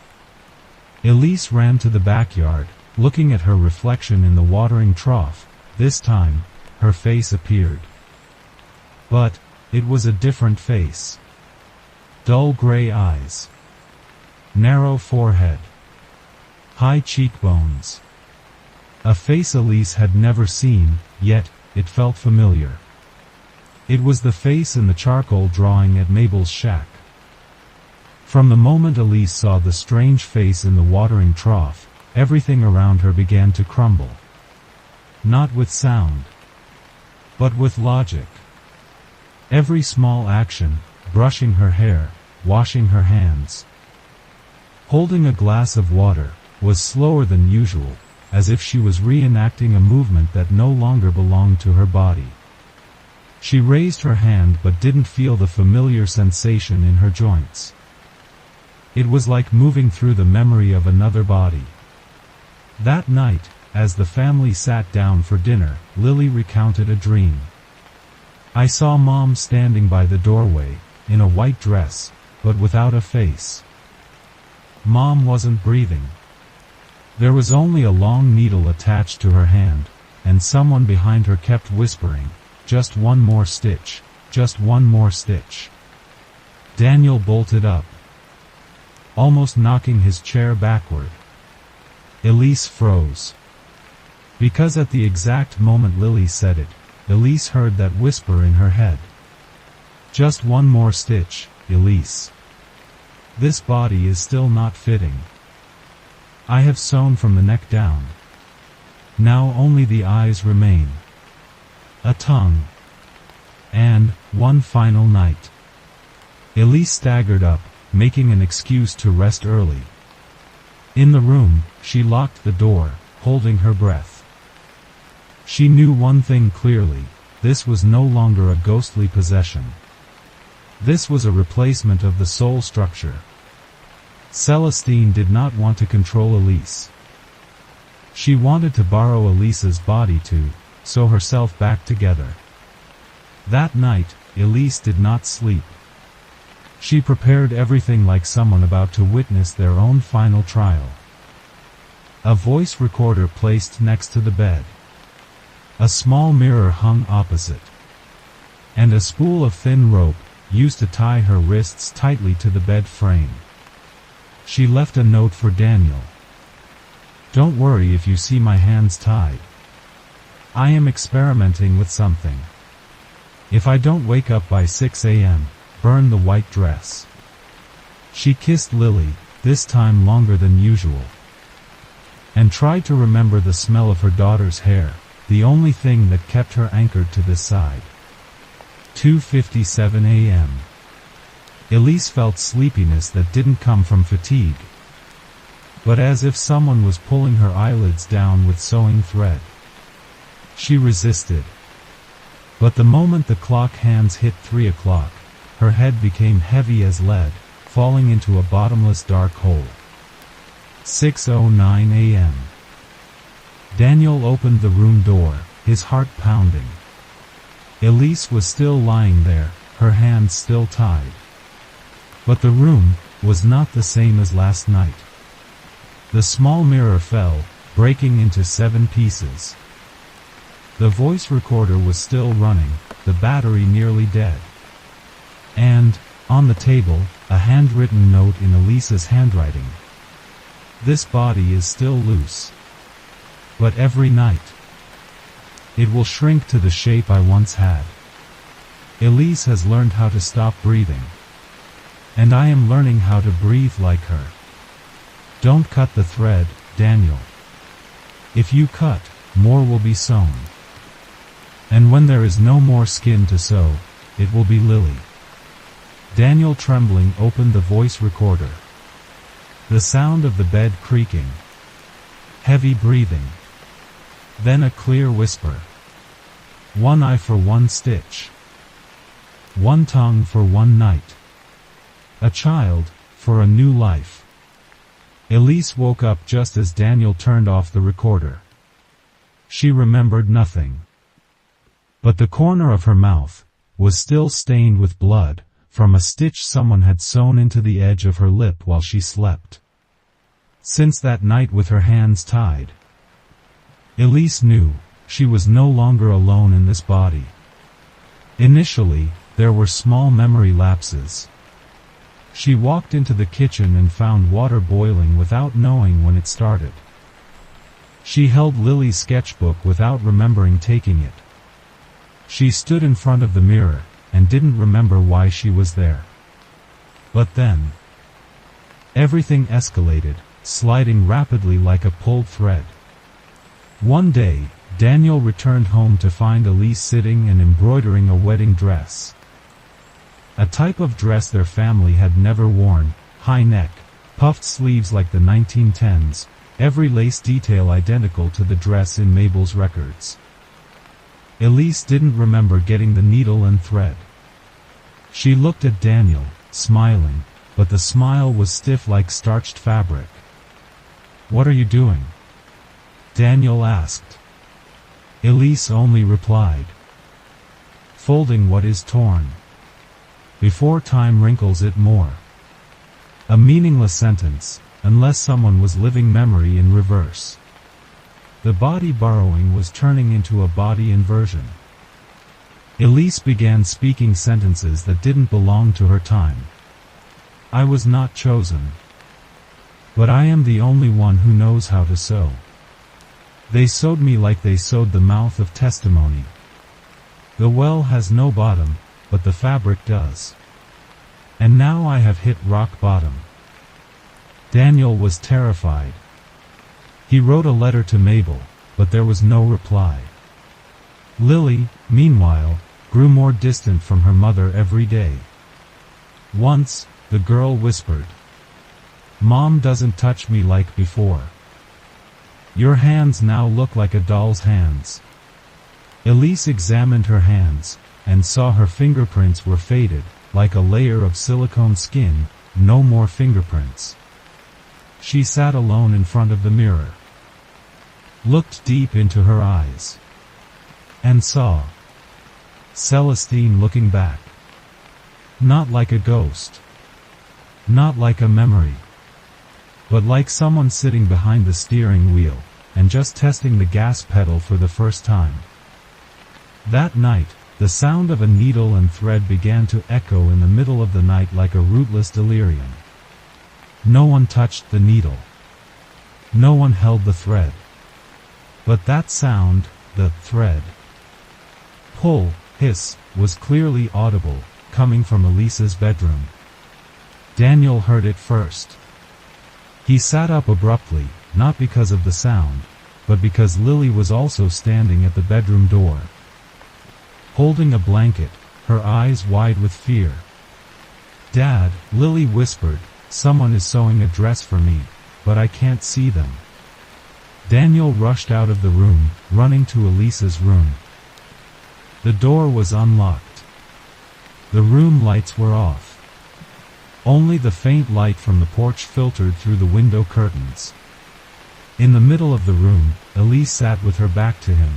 Elise ran to the backyard, looking at her reflection in the watering trough. This time, her face appeared. But it was a different face. Dull gray eyes. Narrow forehead. High cheekbones. A face Elise had never seen, yet it felt familiar. It was the face in the charcoal drawing at Mabel's shack. From the moment Elise saw the strange face in the watering trough, everything around her began to crumble. Not with sound, but with logic. Every small action, brushing her hair, washing her hands, holding a glass of water, was slower than usual, as if she was reenacting a movement that no longer belonged to her body. She raised her hand but didn't feel the familiar sensation in her joints. It was like moving through the memory of another body. That night, as the family sat down for dinner, Lily recounted a dream. I saw Mom standing by the doorway, in a white dress, but without a face. Mom wasn't breathing. There was only a long needle attached to her hand, and someone behind her kept whispering, "Just one more stitch, just one more stitch." Daniel bolted up, almost knocking his chair backward. Elise froze. Because at the exact moment Lily said it, Elise heard that whisper in her head. "Just one more stitch, Elise. This body is still not fitting. I have sewn from the neck down. Now only the eyes remain. A tongue. And one final night." Elise staggered up, making an excuse to rest early. In the room, she locked the door, holding her breath. She knew one thing clearly: this was no longer a ghostly possession. This was a replacement of the soul structure. Celestine did not want to control Elise. She wanted to borrow Elise's body to sew herself back together. That night, Elise did not sleep. She prepared everything like someone about to witness their own final trial. A voice recorder placed next to the bed. A small mirror hung opposite. And a spool of thin rope, used to tie her wrists tightly to the bed frame. She left a note for Daniel. "Don't worry if you see my hands tied. I am experimenting with something. If I don't wake up by 6 a.m., burn the white dress." She kissed Lily, this time longer than usual, and tried to remember the smell of her daughter's hair, the only thing that kept her anchored to this side. 2:57 a.m. Elise felt sleepiness that didn't come from fatigue, but as if someone was pulling her eyelids down with sewing thread. She resisted. But the moment the clock hands hit 3 o'clock, her head became heavy as lead, falling into a bottomless dark hole. 6:09 a.m. Daniel opened the room door, his heart pounding. Elise was still lying there, her hands still tied. But the room was not the same as last night. The small mirror fell, breaking into 7 pieces. The voice recorder was still running, the battery nearly dead. And, on the table, a handwritten note in Elise's handwriting. This body is still loose. But every night, it will shrink to the shape I once had. Elise has learned how to stop breathing. And I am learning how to breathe like her. Don't cut the thread, Daniel. If you cut, more will be sewn. And when there is no more skin to sew, it will be Lily. Daniel, trembling, opened the voice recorder. The sound of the bed creaking. Heavy breathing. Then a clear whisper. 1 eye for 1 stitch. 1 tongue for 1 night. A child, for a new life. Elise woke up just as Daniel turned off the recorder. She remembered nothing. But the corner of her mouth was still stained with blood, from a stitch someone had sewn into the edge of her lip while she slept. Since that night with her hands tied, Elise knew she was no longer alone in this body. Initially, there were small memory lapses. She walked into the kitchen and found water boiling without knowing when it started. She held Lily's sketchbook without remembering taking it. She stood in front of the mirror and didn't remember why she was there. But then, everything escalated, sliding rapidly like a pulled thread. One day, Daniel returned home to find Elise sitting and embroidering a wedding dress. A type of dress their family had never worn, high neck, puffed sleeves like the 1910s, every lace detail identical to the dress in Mabel's records. Elise didn't remember getting the needle and thread. She looked at Daniel, smiling, but the smile was stiff like starched fabric. "What are you doing?" Daniel asked. Elise only replied, "Folding what is torn, before time wrinkles it more." A meaningless sentence, unless someone was living memory in reverse. The body borrowing was turning into a body inversion. Elise began speaking sentences that didn't belong to her time. "I was not chosen. But I am the only one who knows how to sew. They sewed me like they sewed the mouth of testimony. The well has no bottom, but the fabric does. And now I have hit rock bottom." Daniel was terrified. He wrote a letter to Mabel, but there was no reply. Lily, meanwhile, grew more distant from her mother every day. Once, the girl whispered, "Mom doesn't touch me like before. Your hands now look like a doll's hands." Elise examined her hands, and saw her fingerprints were faded, like a layer of silicone skin, no more fingerprints. She sat alone in front of the mirror, looked deep into her eyes, and saw Celestine looking back. Not like a ghost, not like a memory, but like someone sitting behind the steering wheel, and just testing the gas pedal for the first time. That night, the sound of a needle and thread began to echo in the middle of the night like a rootless delirium. No one touched the needle. No one held the thread. But that sound, the thread pull, hiss, was clearly audible, coming from Elise's bedroom. Daniel heard it first. He sat up abruptly, not because of the sound, but because Lily was also standing at the bedroom door, holding a blanket, her eyes wide with fear. "Dad," Lily whispered, "someone is sewing a dress for me, but I can't see them." Daniel rushed out of the room, running to Elisa's room. The door was unlocked. The room lights were off. Only the faint light from the porch filtered through the window curtains. In the middle of the room, Elise sat with her back to him,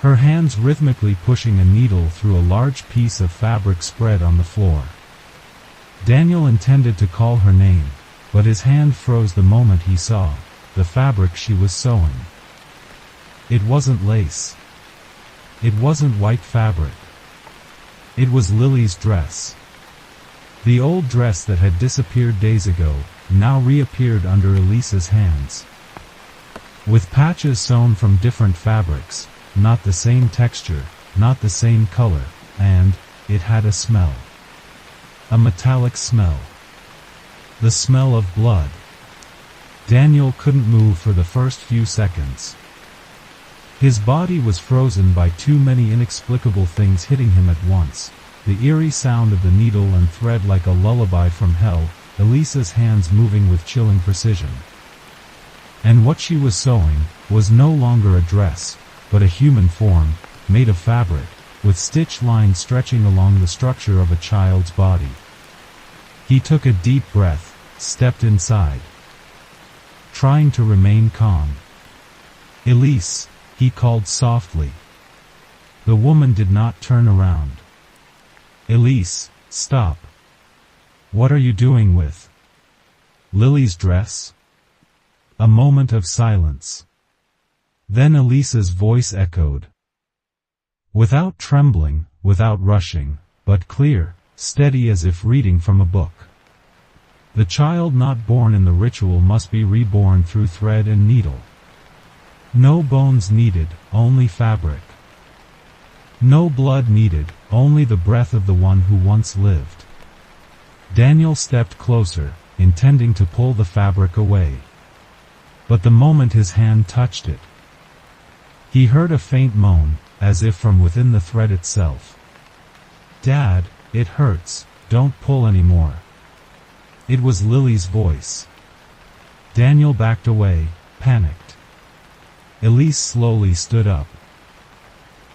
her hands rhythmically pushing a needle through a large piece of fabric spread on the floor. Daniel intended to call her name, but his hand froze the moment he saw the fabric she was sewing. It wasn't lace. It wasn't white fabric. It was Lily's dress. The old dress that had disappeared days ago now reappeared under Elisa's hands, with patches sewn from different fabrics, not the same texture, not the same color, and it had a smell. A metallic smell. The smell of blood. Daniel couldn't move for the first few seconds. His body was frozen by too many inexplicable things hitting him at once. The eerie sound of the needle and thread like a lullaby from hell, Elisa's hands moving with chilling precision. And what she was sewing was no longer a dress, but a human form, made of fabric, with stitch lines stretching along the structure of a child's body. He took a deep breath, stepped inside, trying to remain calm. "Elise," he called softly. The woman did not turn around. "Elise, stop. What are you doing with Lily's dress?" A moment of silence. Then Elisa's voice echoed. Without trembling, without rushing, but clear, steady as if reading from a book. "The child not born in the ritual must be reborn through thread and needle. No bones needed, only fabric. No blood needed, only the breath of the one who once lived." Daniel stepped closer, intending to pull the fabric away. But the moment his hand touched it, he heard a faint moan, as if from within the thread itself. "Dad, it hurts, don't pull anymore." It was Lily's voice. Daniel backed away, panicked. Elise slowly stood up.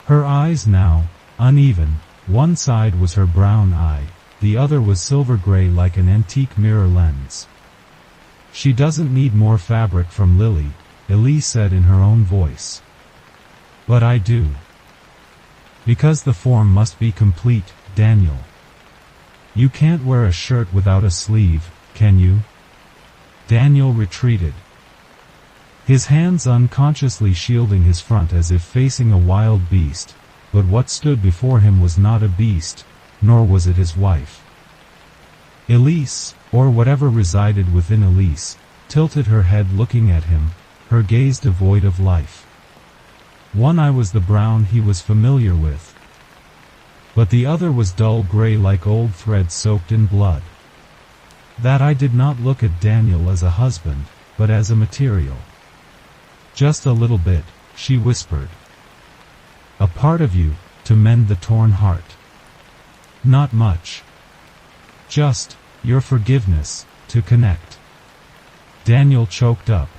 Her eyes now, uneven, one side was her brown eye, the other was silver-gray like an antique mirror lens. "She doesn't need more fabric from Lily," Elise said in her own voice. "But I do. Because the form must be complete, Daniel. You can't wear a shirt without a sleeve, can you?" Daniel retreated, his hands unconsciously shielding his front as if facing a wild beast, but what stood before him was not a beast, nor was it his wife. Elise, or whatever resided within Elise, tilted her head looking at him, her gaze devoid of life. One eye was the brown he was familiar with, but the other was dull gray like old thread soaked in blood. That eye did not look at Daniel as a husband, but as a material. "Just a little bit," she whispered. "A part of you, to mend the torn heart. Not much. Just your forgiveness, to connect." Daniel choked up.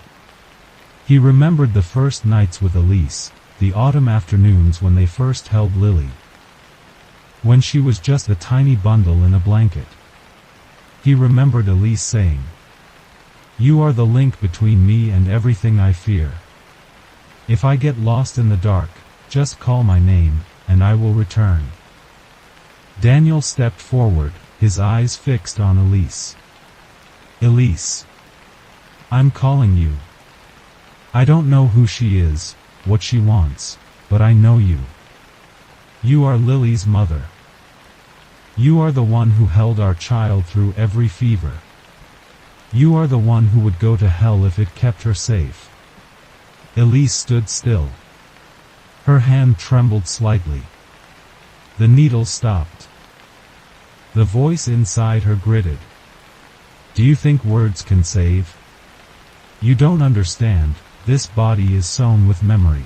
He remembered the first nights with Elise, the autumn afternoons when they first held Lily, when she was just a tiny bundle in a blanket. He remembered Elise saying, "You are the link between me and everything I fear. If I get lost in the dark, just call my name, and I will return." Daniel stepped forward, his eyes fixed on Elise. "Elise. I'm calling you. I don't know who she is, what she wants, but I know you. You are Lily's mother. You are the one who held our child through every fever. You are the one who would go to hell if it kept her safe." Elise stood still. Her hand trembled slightly. The needle stopped. The voice inside her gritted. "Do you think words can save? You don't understand, this body is sown with memory.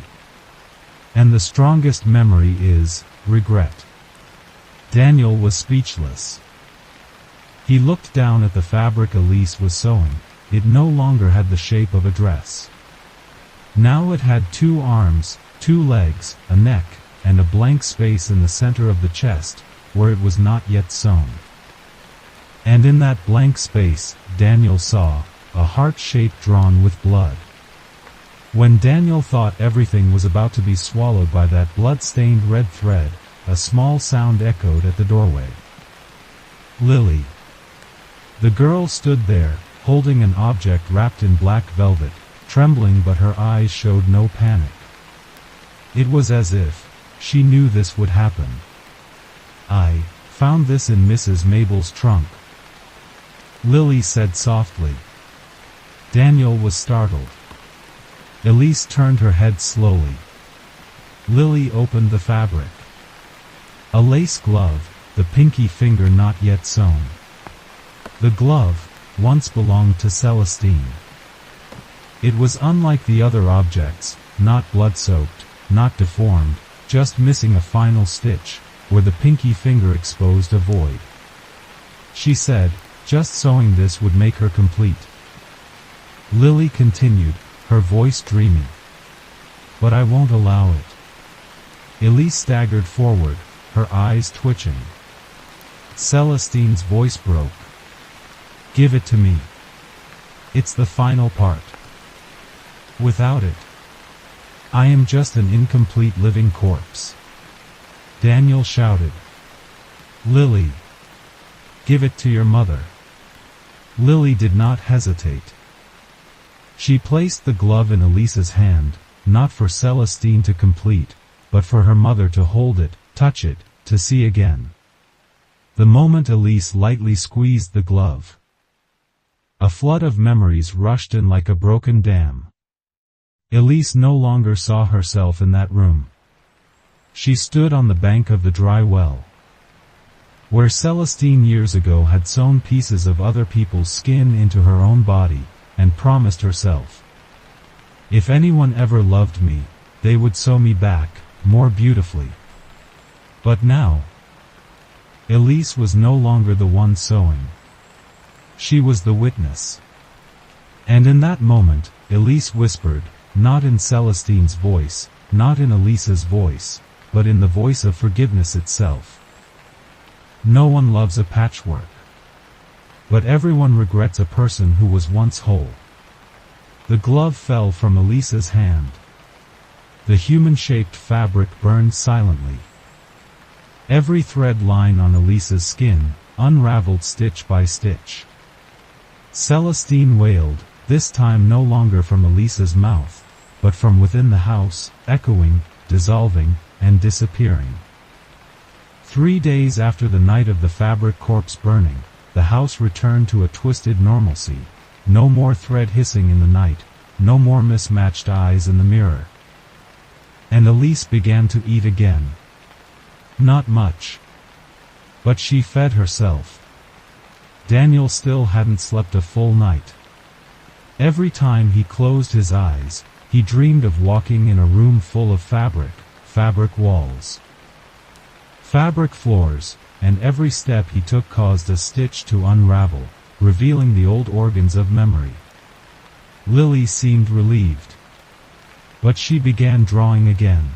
And the strongest memory is regret. Daniel was speechless. He looked down at the fabric Elise was sewing. It no longer had the shape of a dress. Now it had 2 arms, 2 legs, a neck, and a blank space in the center of the chest, where it was not yet sewn. And in that blank space, Daniel saw a heart shape drawn with blood. When Daniel thought everything was about to be swallowed by that blood-stained red thread, a small sound echoed at the doorway. Lily. The girl stood there, holding an object wrapped in black velvet, trembling, but her eyes showed no panic. It was as if she knew this would happen. "I found this in Mrs. Mabel's trunk," Lily said softly. Daniel was startled. Elise turned her head slowly. Lily opened the fabric. A lace glove, the pinky finger not yet sewn. The glove once belonged to Celestine. It was unlike the other objects, not blood-soaked, not deformed, just missing a final stitch, where the pinky finger exposed a void. She said, "Just sewing this would make her complete." Lily continued, her voice dreamy. "But I won't allow it." Elise staggered forward, her eyes twitching. Celestine's voice broke. "Give it to me. It's the final part. Without it, I am just an incomplete living corpse." Daniel shouted. "Lily, give it to your mother." Lily did not hesitate. She placed the glove in Elise's hand, not for Celestine to complete, but for her mother to hold it, touch it, to see again. The moment Elise lightly squeezed the glove, a flood of memories rushed in like a broken dam. Elise no longer saw herself in that room. She stood on the bank of the dry well, where Celestine years ago had sewn pieces of other people's skin into her own body, and promised herself, if anyone ever loved me, they would sew me back, more beautifully. But now, Elise was no longer the one sewing. She was the witness. And in that moment, Elise whispered, not in Celestine's voice, not in Elise's voice, but in the voice of forgiveness itself. No one loves a patchwork. But everyone regrets a person who was once whole. The glove fell from Elise's hand. The human-shaped fabric burned silently. Every thread line on Elise's skin unraveled stitch by stitch. Celestine wailed, this time no longer from Elise's mouth, but from within the house, echoing, dissolving, and disappearing. 3 days after the night of the fabric corpse burning, the house returned to a twisted normalcy. No more thread hissing in the night, no more mismatched eyes in the mirror. And Elise began to eat again. Not much. But she fed herself. Daniel still hadn't slept a full night. Every time he closed his eyes, he dreamed of walking in a room full of fabric walls, fabric floors, and every step he took caused a stitch to unravel, revealing the old organs of memory. Lily seemed relieved. But she began drawing again.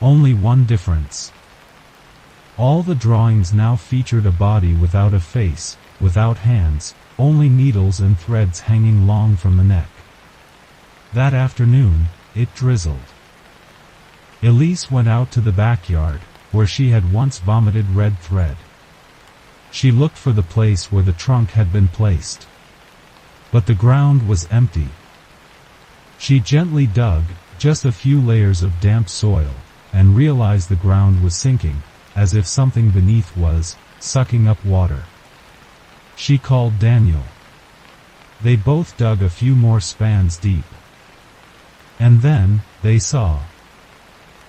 Only one difference. All the drawings now featured a body without a face, without hands, only needles and threads hanging long from the neck. That afternoon, it drizzled. Elise went out to the backyard, where she had once vomited red thread. She looked for the place where the trunk had been placed. But the ground was empty. She gently dug, just a few layers of damp soil, and realized the ground was sinking, as if something beneath was sucking up water. She called Daniel. They both dug a few more spans deep. And then, they saw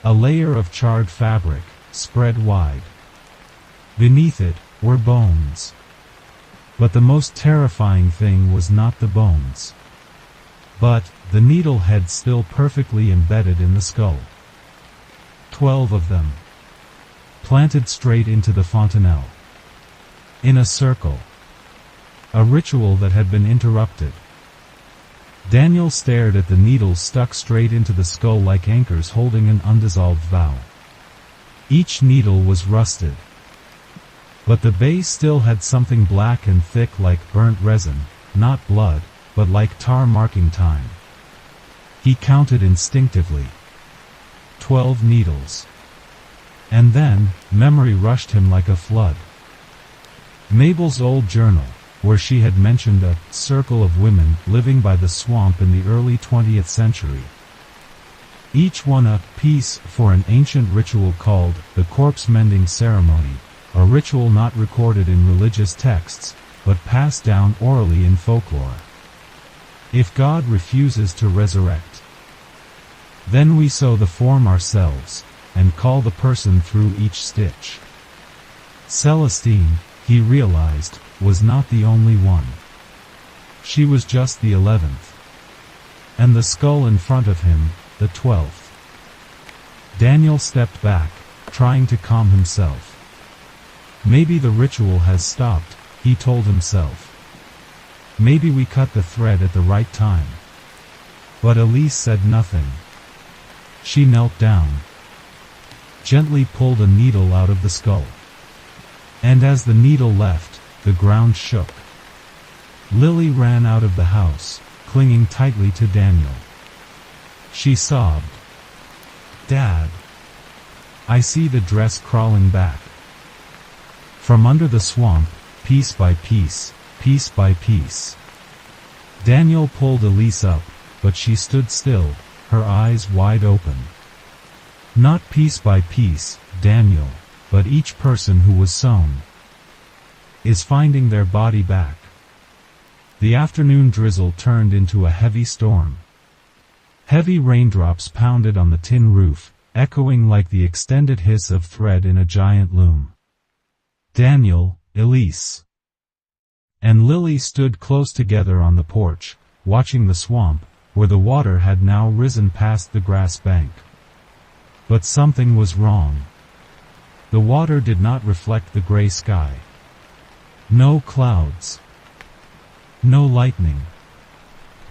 a layer of charred fabric, spread wide. Beneath it were bones. But the most terrifying thing was not the bones, but the needle head still perfectly embedded in the skull. 12 of them, planted straight into the fontanelle. In a circle. A ritual that had been interrupted. Daniel stared at the needles stuck straight into the skull like anchors holding an undissolved vow. Each needle was rusted. But the base still had something black and thick like burnt resin, not blood, but like tar marking time. He counted instinctively. 12 needles. And then, memory rushed him like a flood. Mabel's old journal, where she had mentioned a circle of women living by the swamp in the early 20th century. Each one a piece for an ancient ritual called the corpse-mending ceremony, a ritual not recorded in religious texts, but passed down orally in folklore. If God refuses to resurrect, then we sew the form ourselves, and call the person through each stitch. Celestine, he realized, was not the only one. She was just the 11th. And the skull in front of him, the 12th. Daniel stepped back, trying to calm himself. Maybe the ritual has stopped, he told himself. Maybe we cut the thread at the right time. But Elise said nothing. She knelt down, gently pulled a needle out of the skull. And as the needle left, the ground shook. Lily ran out of the house, clinging tightly to Daniel. She sobbed. "Dad, I see the dress crawling back." From under the swamp, piece by piece, piece by piece. Daniel pulled Elise up, but she stood still, her eyes wide open. Not piece by piece, Daniel, but each person who was sewn is finding their body back. The afternoon drizzle turned into a heavy storm. Heavy raindrops pounded on the tin roof, echoing like the extended hiss of thread in a giant loom. Daniel, Elise, and Lily stood close together on the porch, watching the swamp, where the water had now risen past the grass bank. But something was wrong. The water did not reflect the gray sky. No clouds. No lightning.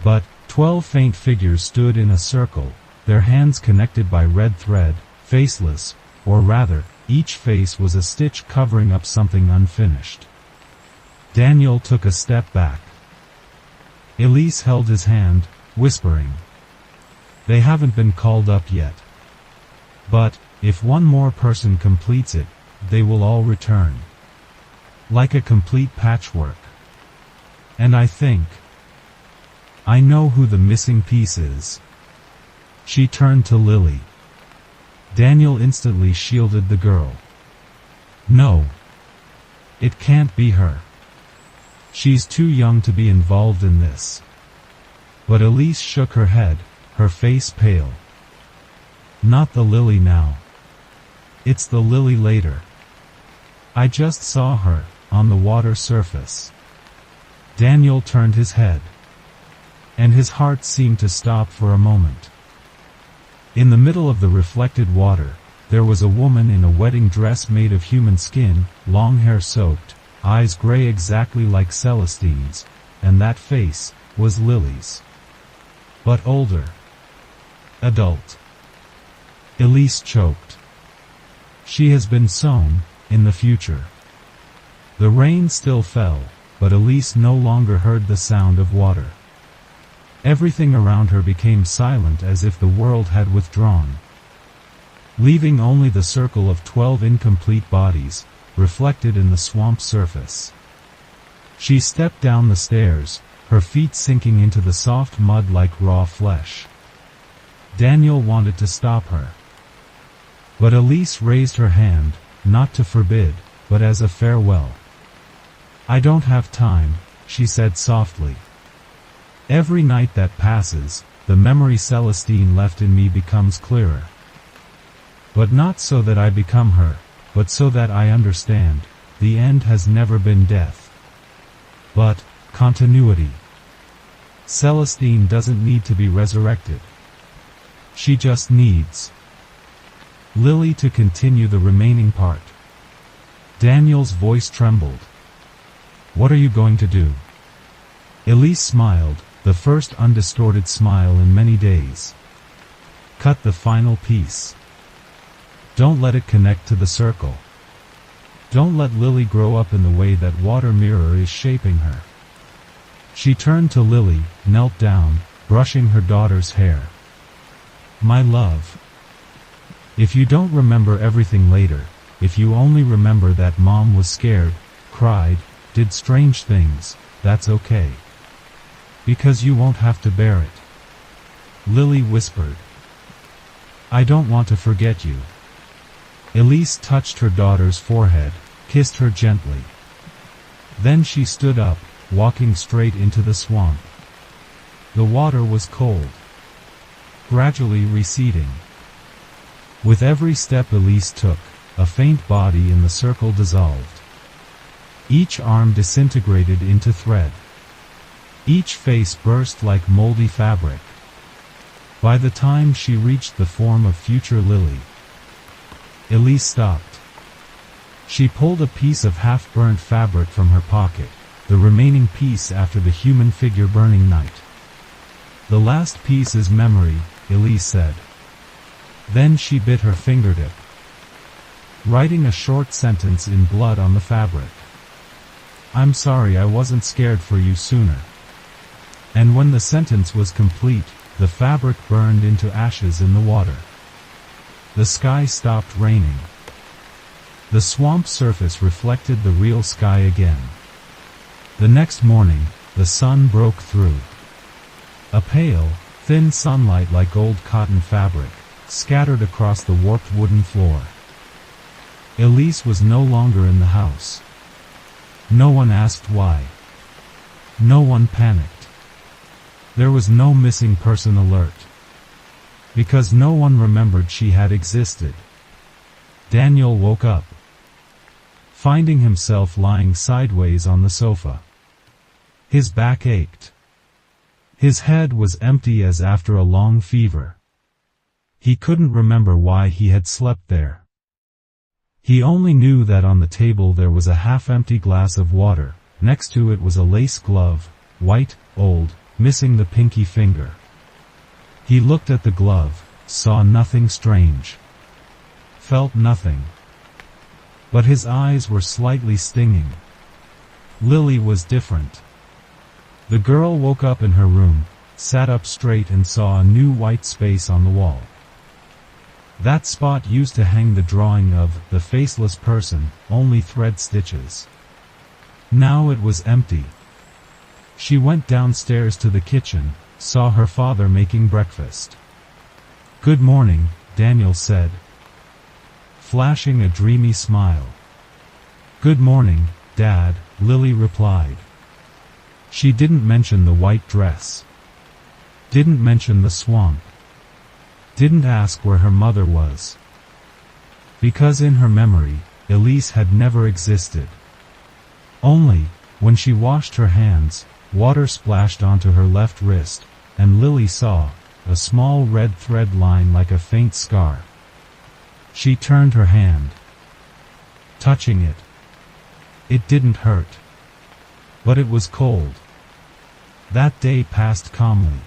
But 12 faint figures stood in a circle, their hands connected by red thread, faceless, or rather, each face was a stitch covering up something unfinished. Daniel took a step back. Elise held his hand, whispering, "They haven't been called up yet. But, if one more person completes it, they will all return. Like a complete patchwork. And I think I know who the missing piece is." She turned to Lily. Daniel instantly shielded the girl. "No. It can't be her. She's too young to be involved in this." But Elise shook her head, her face pale. "Not the Lily now. It's the Lily later. I just saw her, on the water surface." Daniel turned his head. And his heart seemed to stop for a moment. In the middle of the reflected water, there was a woman in a wedding dress made of human skin, long hair soaked, eyes gray exactly like Celestine's, and that face was Lily's. But older. Adult. Elise choked. "She has been sewn, in the future." The rain still fell, but Elise no longer heard the sound of water. Everything around her became silent as if the world had withdrawn, leaving only the circle of 12 incomplete bodies, reflected in the swamp surface. She stepped down the stairs, her feet sinking into the soft mud like raw flesh. Daniel wanted to stop her. But Elise raised her hand, not to forbid, but as a farewell. "I don't have time," she said softly. "Every night that passes, the memory Celestine left in me becomes clearer. But not so that I become her, but so that I understand, the end has never been death, but continuity." Celestine doesn't need to be resurrected. She just needs Lily to continue the remaining part. Daniel's voice trembled. What are you going to do? Elise smiled, the first undistorted smile in many days. Cut the final piece. Don't let it connect to the circle. Don't let Lily grow up in the way that water mirror is shaping her. She turned to Lily, knelt down, brushing her daughter's hair. My love. If you don't remember everything later, if you only remember that Mom was scared, cried, did strange things, that's okay. Because you won't have to bear it. Lily whispered. I don't want to forget you. Elise touched her daughter's forehead, kissed her gently. Then she stood up, walking straight into the swamp. The water was cold, gradually receding. With every step Elise took, a faint body in the circle dissolved. Each arm disintegrated into thread. Each face burst like moldy fabric. By the time she reached the form of future Lily, Elise stopped. She pulled a piece of half-burnt fabric from her pocket, the remaining piece after the human figure burning night. The last piece is memory, Elise said. Then she bit her fingertip, writing a short sentence in blood on the fabric. I'm sorry I wasn't scared for you sooner. And when the sentence was complete, the fabric burned into ashes in the water. The sky stopped raining. The swamp surface reflected the real sky again. The next morning, the sun broke through. A pale, thin sunlight like old cotton fabric, scattered across the warped wooden floor. Elise was no longer in the house. No one asked why. No one panicked. There was no missing person alert. Because no one remembered she had existed. Daniel woke up, finding himself lying sideways on the sofa. His back ached. His head was empty as after a long fever. He couldn't remember why he had slept there. He only knew that on the table there was a half-empty glass of water, next to it was a lace glove, white, old, missing the pinky finger. He looked at the glove, saw nothing strange, felt nothing. But his eyes were slightly stinging. Lily was different. The girl woke up in her room, sat up straight and saw a new white space on the wall. That spot used to hang the drawing of the faceless person, only thread stitches. Now it was empty. She went downstairs to the kitchen, saw her father making breakfast. Good morning, Daniel said, flashing a dreamy smile. Good morning, Dad, Lily replied. She didn't mention the white dress. Didn't mention the swamp. Didn't ask where her mother was. Because in her memory, Elise had never existed. Only, when she washed her hands, water splashed onto her left wrist, and Lily saw a small red thread line like a faint scar. She turned her hand, touching it. It didn't hurt, but it was cold. That day passed calmly.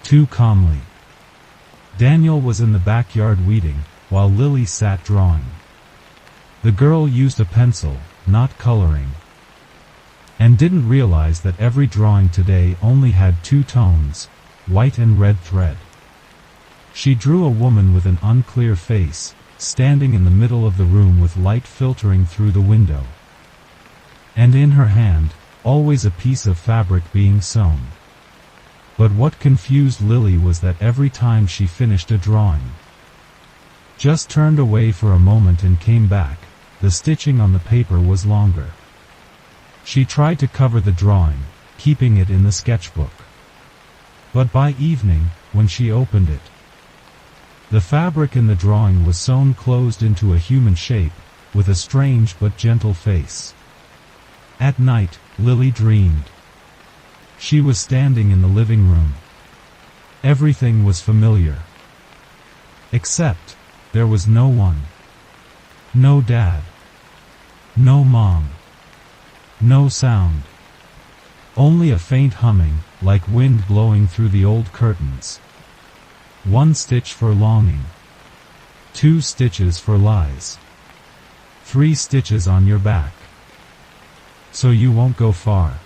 Too calmly. Daniel was in the backyard weeding, while Lily sat drawing. The girl used a pencil, not coloring, and didn't realize that every drawing today only had two tones, white and red thread. She drew a woman with an unclear face, standing in the middle of the room with light filtering through the window. And in her hand, always a piece of fabric being sewn. But what confused Lily was that every time she finished a drawing, just turned away for a moment and came back, the stitching on the paper was longer. She tried to cover the drawing, keeping it in the sketchbook. But by evening, when she opened it, the fabric in the drawing was sewn closed into a human shape, with a strange but gentle face. At night, Lily dreamed. She was standing in the living room. Everything was familiar. Except, there was no one. No dad. No mom. No sound. Only a faint humming, like wind blowing through the old curtains. 1 stitch for longing. 2 stitches for lies. 3 stitches on your back. So you won't go far.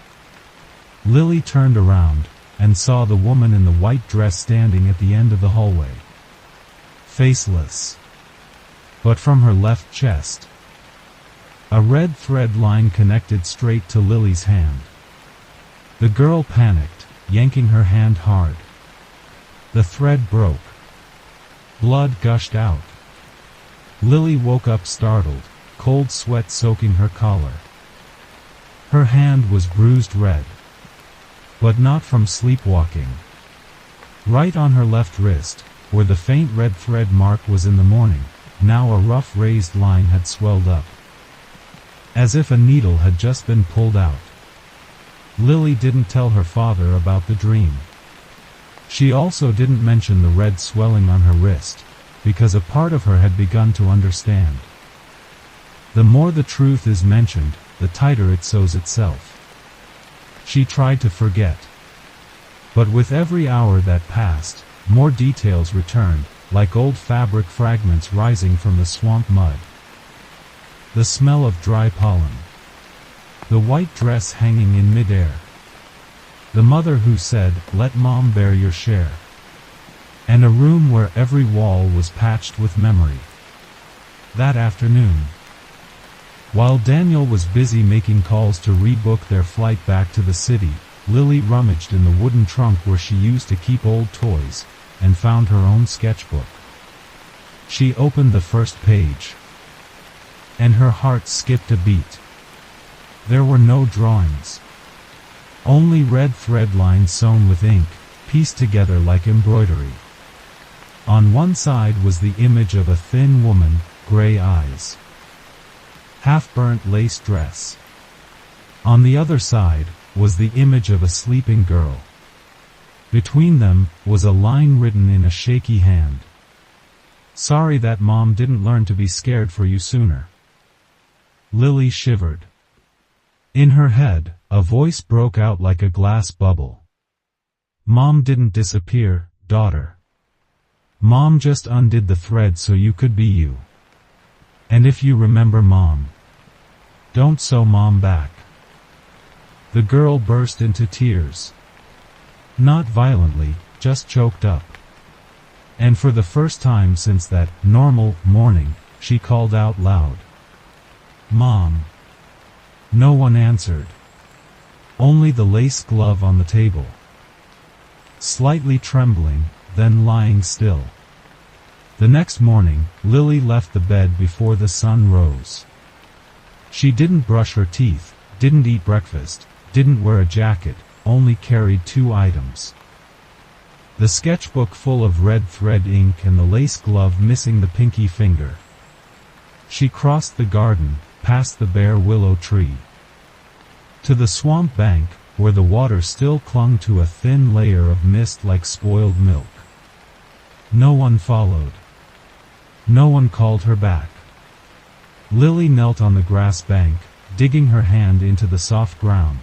Lily turned around, and saw the woman in the white dress standing at the end of the hallway. Faceless. But from her left chest, a red thread line connected straight to Lily's hand. The girl panicked, yanking her hand hard. The thread broke. Blood gushed out. Lily woke up startled, cold sweat soaking her collar. Her hand was bruised red. But not from sleepwalking. Right on her left wrist, where the faint red thread mark was in the morning, now a rough raised line had swelled up. As if a needle had just been pulled out. Lily didn't tell her father about the dream. She also didn't mention the red swelling on her wrist, because a part of her had begun to understand. The more the truth is mentioned, the tighter it sews itself. She tried to forget. But with every hour that passed, more details returned, like old fabric fragments rising from the swamp mud. The smell of dry pollen. The white dress hanging in midair. The mother who said, "Let mom bear your share." And a room where every wall was patched with memory. That afternoon, while Daniel was busy making calls to rebook their flight back to the city, Lily rummaged in the wooden trunk where she used to keep old toys, and found her own sketchbook. She opened the first page, and her heart skipped a beat. There were no drawings. Only red thread lines sewn with ink, pieced together like embroidery. On one side was the image of a thin woman, gray eyes. Half-burnt lace dress. On the other side, was the image of a sleeping girl. Between them, was a line written in a shaky hand. "Sorry that mom didn't learn to be scared for you sooner." Lily shivered. In her head, a voice broke out like a glass bubble. "Mom didn't disappear, daughter. Mom just undid the thread so you could be you. And if you remember mom, don't sew mom back." The girl burst into tears. Not violently, just choked up. And for the first time since that normal morning, she called out loud, "Mom." No one answered. Only the lace glove on the table. Slightly trembling, then lying still. The next morning, Lily left the bed before the sun rose. She didn't brush her teeth, didn't eat breakfast, didn't wear a jacket, only carried 2 items. The sketchbook full of red thread ink and the lace glove missing the pinky finger. She crossed the garden, past the bare willow tree, to the swamp bank, where the water still clung to a thin layer of mist like spoiled milk. No one followed. No one called her back. Lily knelt on the grass bank, digging her hand into the soft ground.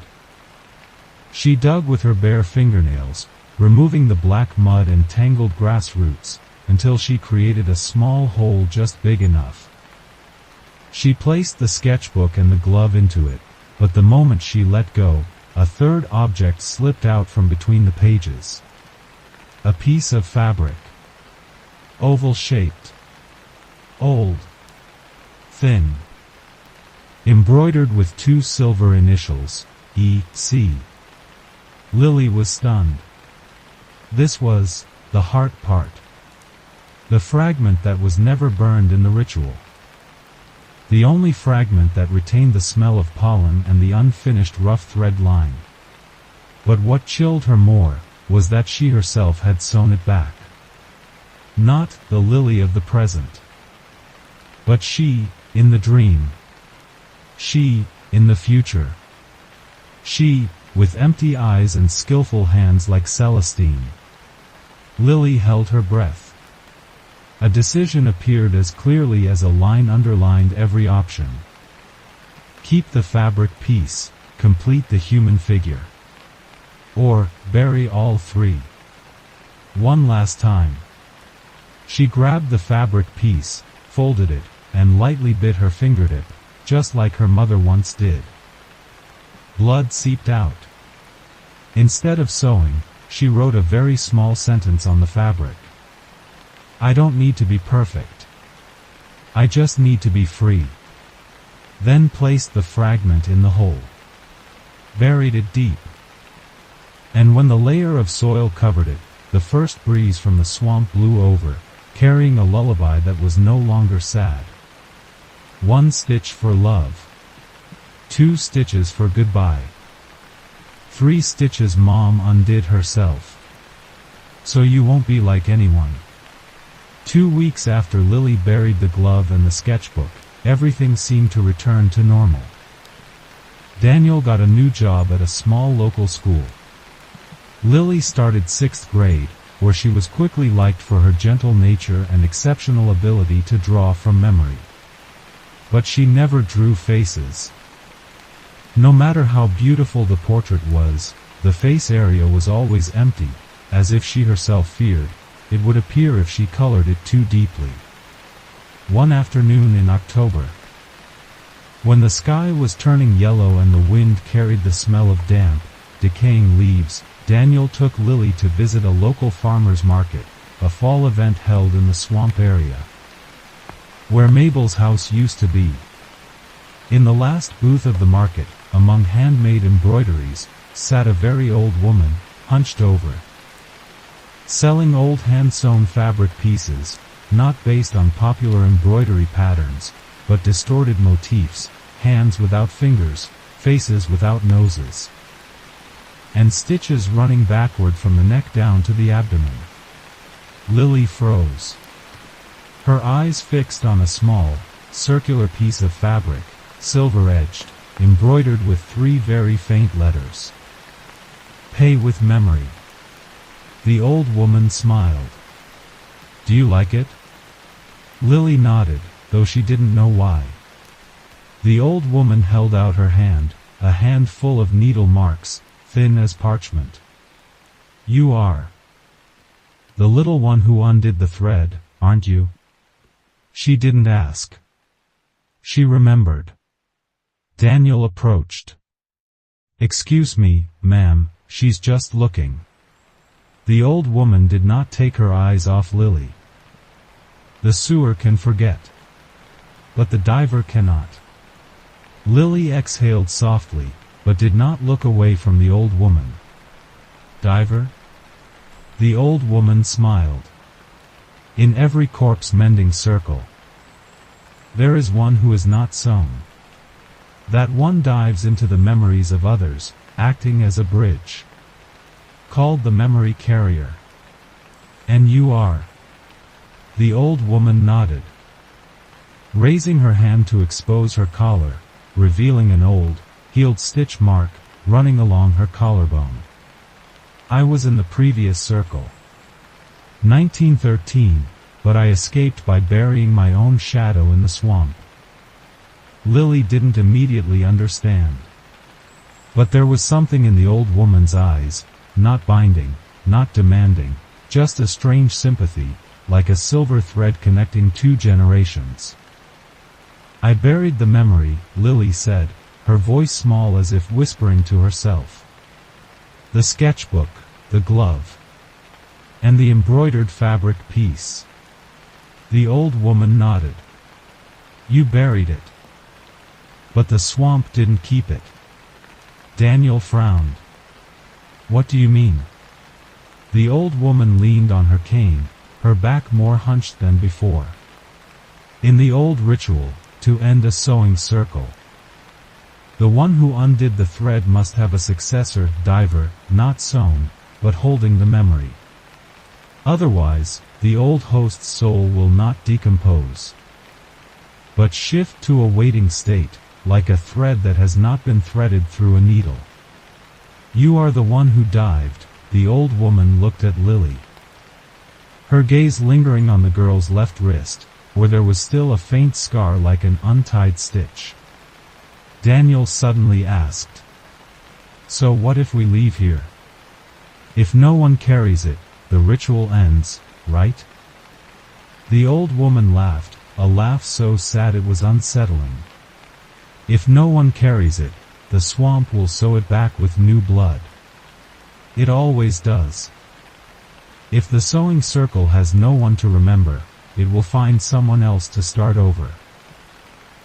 She dug with her bare fingernails, removing the black mud and tangled grass roots, until she created a small hole just big enough. She placed the sketchbook and the glove into it, but the moment she let go, a third object slipped out from between the pages. A piece of fabric. Oval-shaped. Old. Thin. Embroidered with 2 silver initials, E.C. Lily was stunned. This was the heart part. The fragment that was never burned in the ritual. The only fragment that retained the smell of pollen and the unfinished rough thread line. But what chilled her more, was that she herself had sewn it back. Not the Lily of the present. But she, in the dream. She, in the future. She, with empty eyes and skillful hands like Celestine. Lily held her breath. A decision appeared as clearly as a line underlined every option. Keep the fabric piece, complete the human figure. Or, bury all three. One last time. She grabbed the fabric piece, folded it, and lightly bit her fingertip, just like her mother once did. Blood seeped out. Instead of sewing, she wrote a very small sentence on the fabric. I don't need to be perfect. I just need to be free. Then placed the fragment in the hole. Buried it deep. And when the layer of soil covered it, the first breeze from the swamp blew over, carrying a lullaby that was no longer sad. 1 stitch for love. 2 stitches for goodbye. 3 stitches Mom undid herself. So you won't be like anyone. 2 weeks after Lily buried the glove and the sketchbook, everything seemed to return to normal. Daniel got a new job at a small local school. Lily started 6th grade, where she was quickly liked for her gentle nature and exceptional ability to draw from memory. But she never drew faces. No matter how beautiful the portrait was, the face area was always empty, as if she herself feared it would appear if she colored it too deeply. One afternoon in October, when the sky was turning yellow and the wind carried the smell of damp, decaying leaves, Daniel took Lily to visit a local farmer's market, a fall event held in the swamp area, where Mabel's house used to be. In the last booth of the market, among handmade embroideries, sat a very old woman, hunched over, selling old hand-sewn fabric pieces, not based on popular embroidery patterns, but distorted motifs, hands without fingers, faces without noses, and stitches running backward from the neck down to the abdomen. Lily froze. Her eyes fixed on a small, circular piece of fabric, silver-edged, embroidered with 3 very faint letters. Pay with memory. The old woman smiled. Do you like it? Lily nodded, though she didn't know why. The old woman held out her hand, a hand full of needle marks, thin as parchment. You are the little one who undid the thread, aren't you? She didn't ask. She remembered. Daniel approached. Excuse me, ma'am, she's just looking. The old woman did not take her eyes off Lily. The sewer can forget, but the diver cannot. Lily exhaled softly, but did not look away from the old woman. Diver? The old woman smiled. In every corpse-mending circle, there is one who is not sewn. That one dives into the memories of others, acting as a bridge, called the memory carrier. And you are. The old woman nodded, raising her hand to expose her collar, revealing an old, healed stitch mark, running along her collarbone. I was in the previous circle. 1913, but I escaped by burying my own shadow in the swamp. Lily didn't immediately understand. But there was something in the old woman's eyes, not binding, not demanding, just a strange sympathy, like a silver thread connecting 2 generations. I buried the memory, Lily said, her voice small as if whispering to herself. The sketchbook, the glove, and the embroidered fabric piece. The old woman nodded. You buried it. But the swamp didn't keep it. Daniel frowned. What do you mean? The old woman leaned on her cane, her back more hunched than before. In the old ritual, to end a sewing circle, the one who undid the thread must have a successor, diver, not sewn, but holding the memory. Otherwise, the old host's soul will not decompose, but shift to a waiting state, like a thread that has not been threaded through a needle. You are the one who dived. The old woman looked at Lily, her gaze lingering on the girl's left wrist, where there was still a faint scar like an untied stitch. Daniel suddenly asked, "So what if we leave here? If no one carries it, the ritual ends, right?" The old woman laughed, a laugh so sad it was unsettling. "If no one carries it, the swamp will sew it back with new blood. It always does. If the sewing circle has no one to remember, it will find someone else to start over.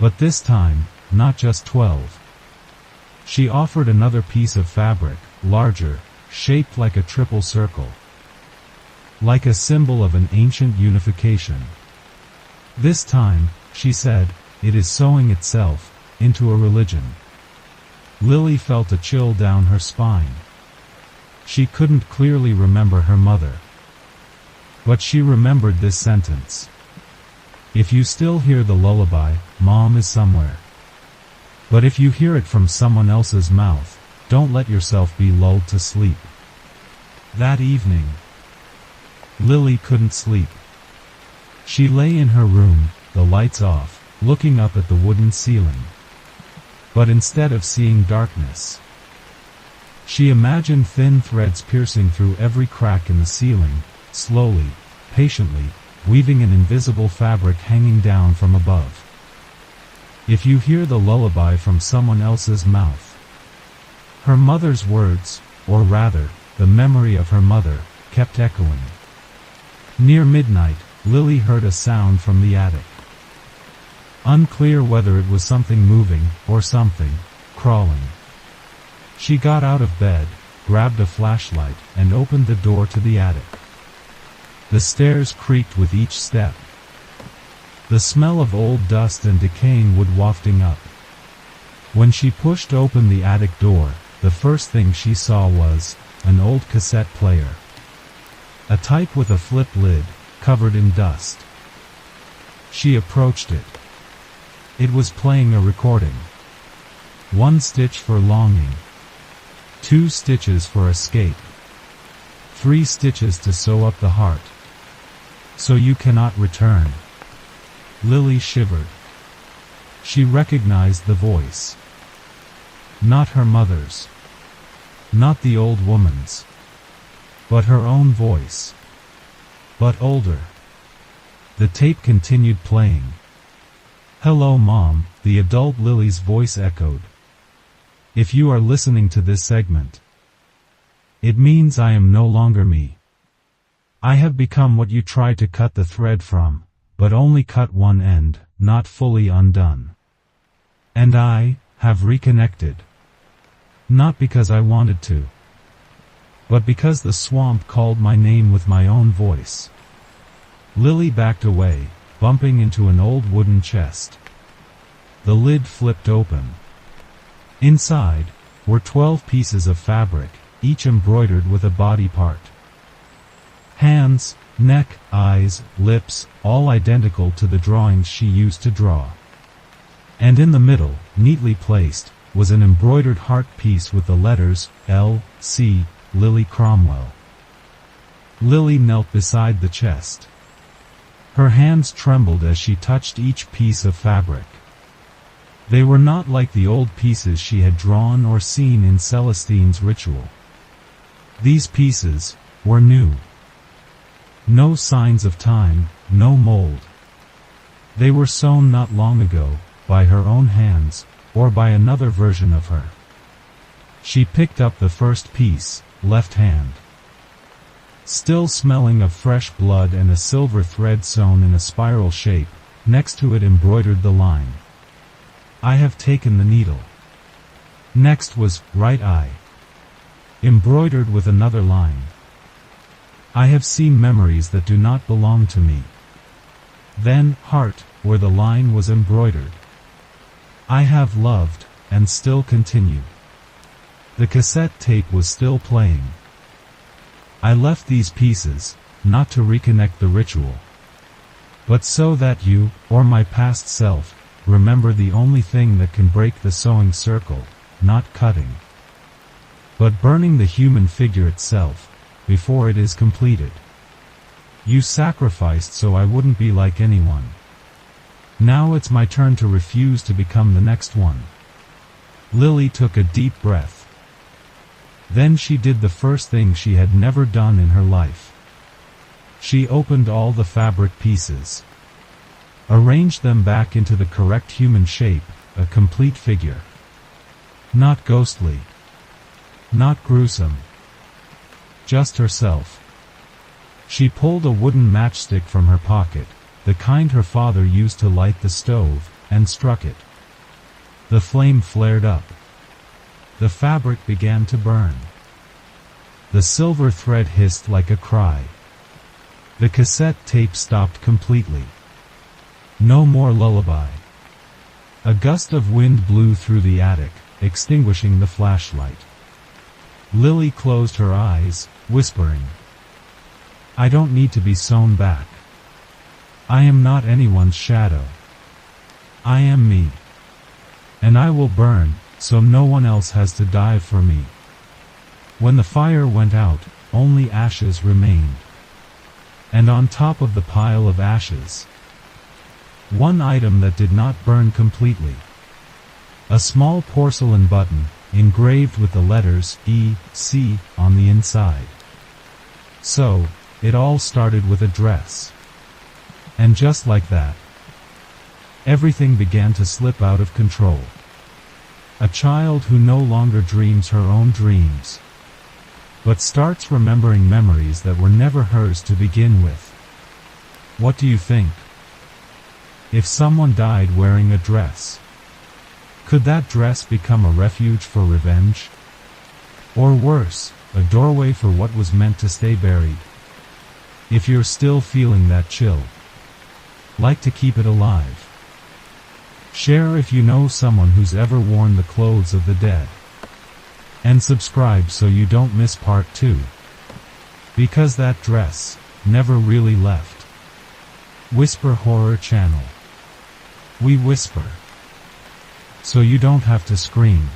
But this time, not just 12. She offered another piece of fabric, larger, shaped like a triple circle, like a symbol of an ancient unification. This time, she said, it is sewing itself into a religion. Lily felt a chill down her spine. She couldn't clearly remember her mother, but she remembered this sentence. If you still hear the lullaby, Mom is somewhere. But if you hear it from someone else's mouth, don't let yourself be lulled to sleep. That evening, Lily couldn't sleep. She lay in her room, the lights off, looking up at the wooden ceiling. But instead of seeing darkness, she imagined thin threads piercing through every crack in the ceiling, slowly, patiently, weaving an invisible fabric hanging down from above. If you hear the lullaby from someone else's mouth. Her mother's words, or rather, the memory of her mother, kept echoing. Near midnight, Lily heard a sound from the attic. Unclear whether it was something moving, or something crawling. She got out of bed, grabbed a flashlight, and opened the door to the attic. The stairs creaked with each step, the smell of old dust and decaying wood wafting up. When she pushed open the attic door, the first thing she saw was an old cassette player. A type with a flip lid, covered in dust. She approached it. It was playing a recording. 1 stitch for longing. 2 stitches for escape. 3 stitches to sew up the heart. So you cannot return. Lily shivered. She recognized the voice. Not her mother's. Not the old woman's. But her own voice. But older. The tape continued playing. "Hello, Mom," the adult Lily's voice echoed. "If you are listening to this segment, it means I am no longer me. I have become what you tried to cut the thread from, but only cut one end, not fully undone. And I have reconnected. Not because I wanted to, but because the swamp called my name with my own voice." Lily backed away, bumping into an old wooden chest. The lid flipped open. Inside were 12 pieces of fabric, each embroidered with a body part. Hands, neck, eyes, lips, all identical to the drawings she used to draw. And in the middle, neatly placed, was an embroidered heart piece with the letters, L.C., Lily Cromwell. Lily knelt beside the chest. Her hands trembled as she touched each piece of fabric. They were not like the old pieces she had drawn or seen in Celestine's ritual. These pieces were new. No signs of time, no mold. They were sewn not long ago, by her own hands, or by another version of her. She picked up the first piece, left hand. Still smelling of fresh blood and a silver thread sewn in a spiral shape, next to it embroidered the line, "I have taken the needle." Next was, "right eye," embroidered with another line, "I have seen memories that do not belong to me." Then, heart, where the line was embroidered, "I have loved, and still continue." The cassette tape was still playing. "I left these pieces, not to reconnect the ritual, but so that you, or my past self, remember the only thing that can break the sewing circle, not cutting. but burning the human figure itself, before it is completed. You sacrificed so I wouldn't be like anyone. Now it's my turn to refuse to become the next one. Lily took a deep breath. Then she did the first thing she had never done in her life. She opened all the fabric pieces. Arranged them back into the correct human shape, a complete figure. Not ghostly. Not gruesome. Just herself. She pulled a wooden matchstick from her pocket, the kind her father used to light the stove, and struck it. The flame flared up. The fabric began to burn. The silver thread hissed like a cry. The cassette tape stopped completely. No more lullaby. A gust of wind blew through the attic, extinguishing the flashlight. Lily closed her eyes, whispering, "I don't need to be sewn back. I am not anyone's shadow. I am me. And I will burn, so no one else has to die for me." When the fire went out, only ashes remained. And on top of the pile of ashes, one item that did not burn completely. A small porcelain button, engraved with the letters E.C. on the inside. So, it all started with a dress. And just like that, everything began to slip out of control. A child who no longer dreams her own dreams, but starts remembering memories that were never hers to begin with. What do you think? If someone died wearing a dress, could that dress become a refuge for revenge? Or worse, a doorway for what was meant to stay buried? If you're still feeling that chill, like to keep it alive. Share if you know someone who's ever worn the clothes of the dead. And subscribe so you don't miss part 2. Because that dress never really left. Whisper Horror Channel. We whisper, so you don't have to scream.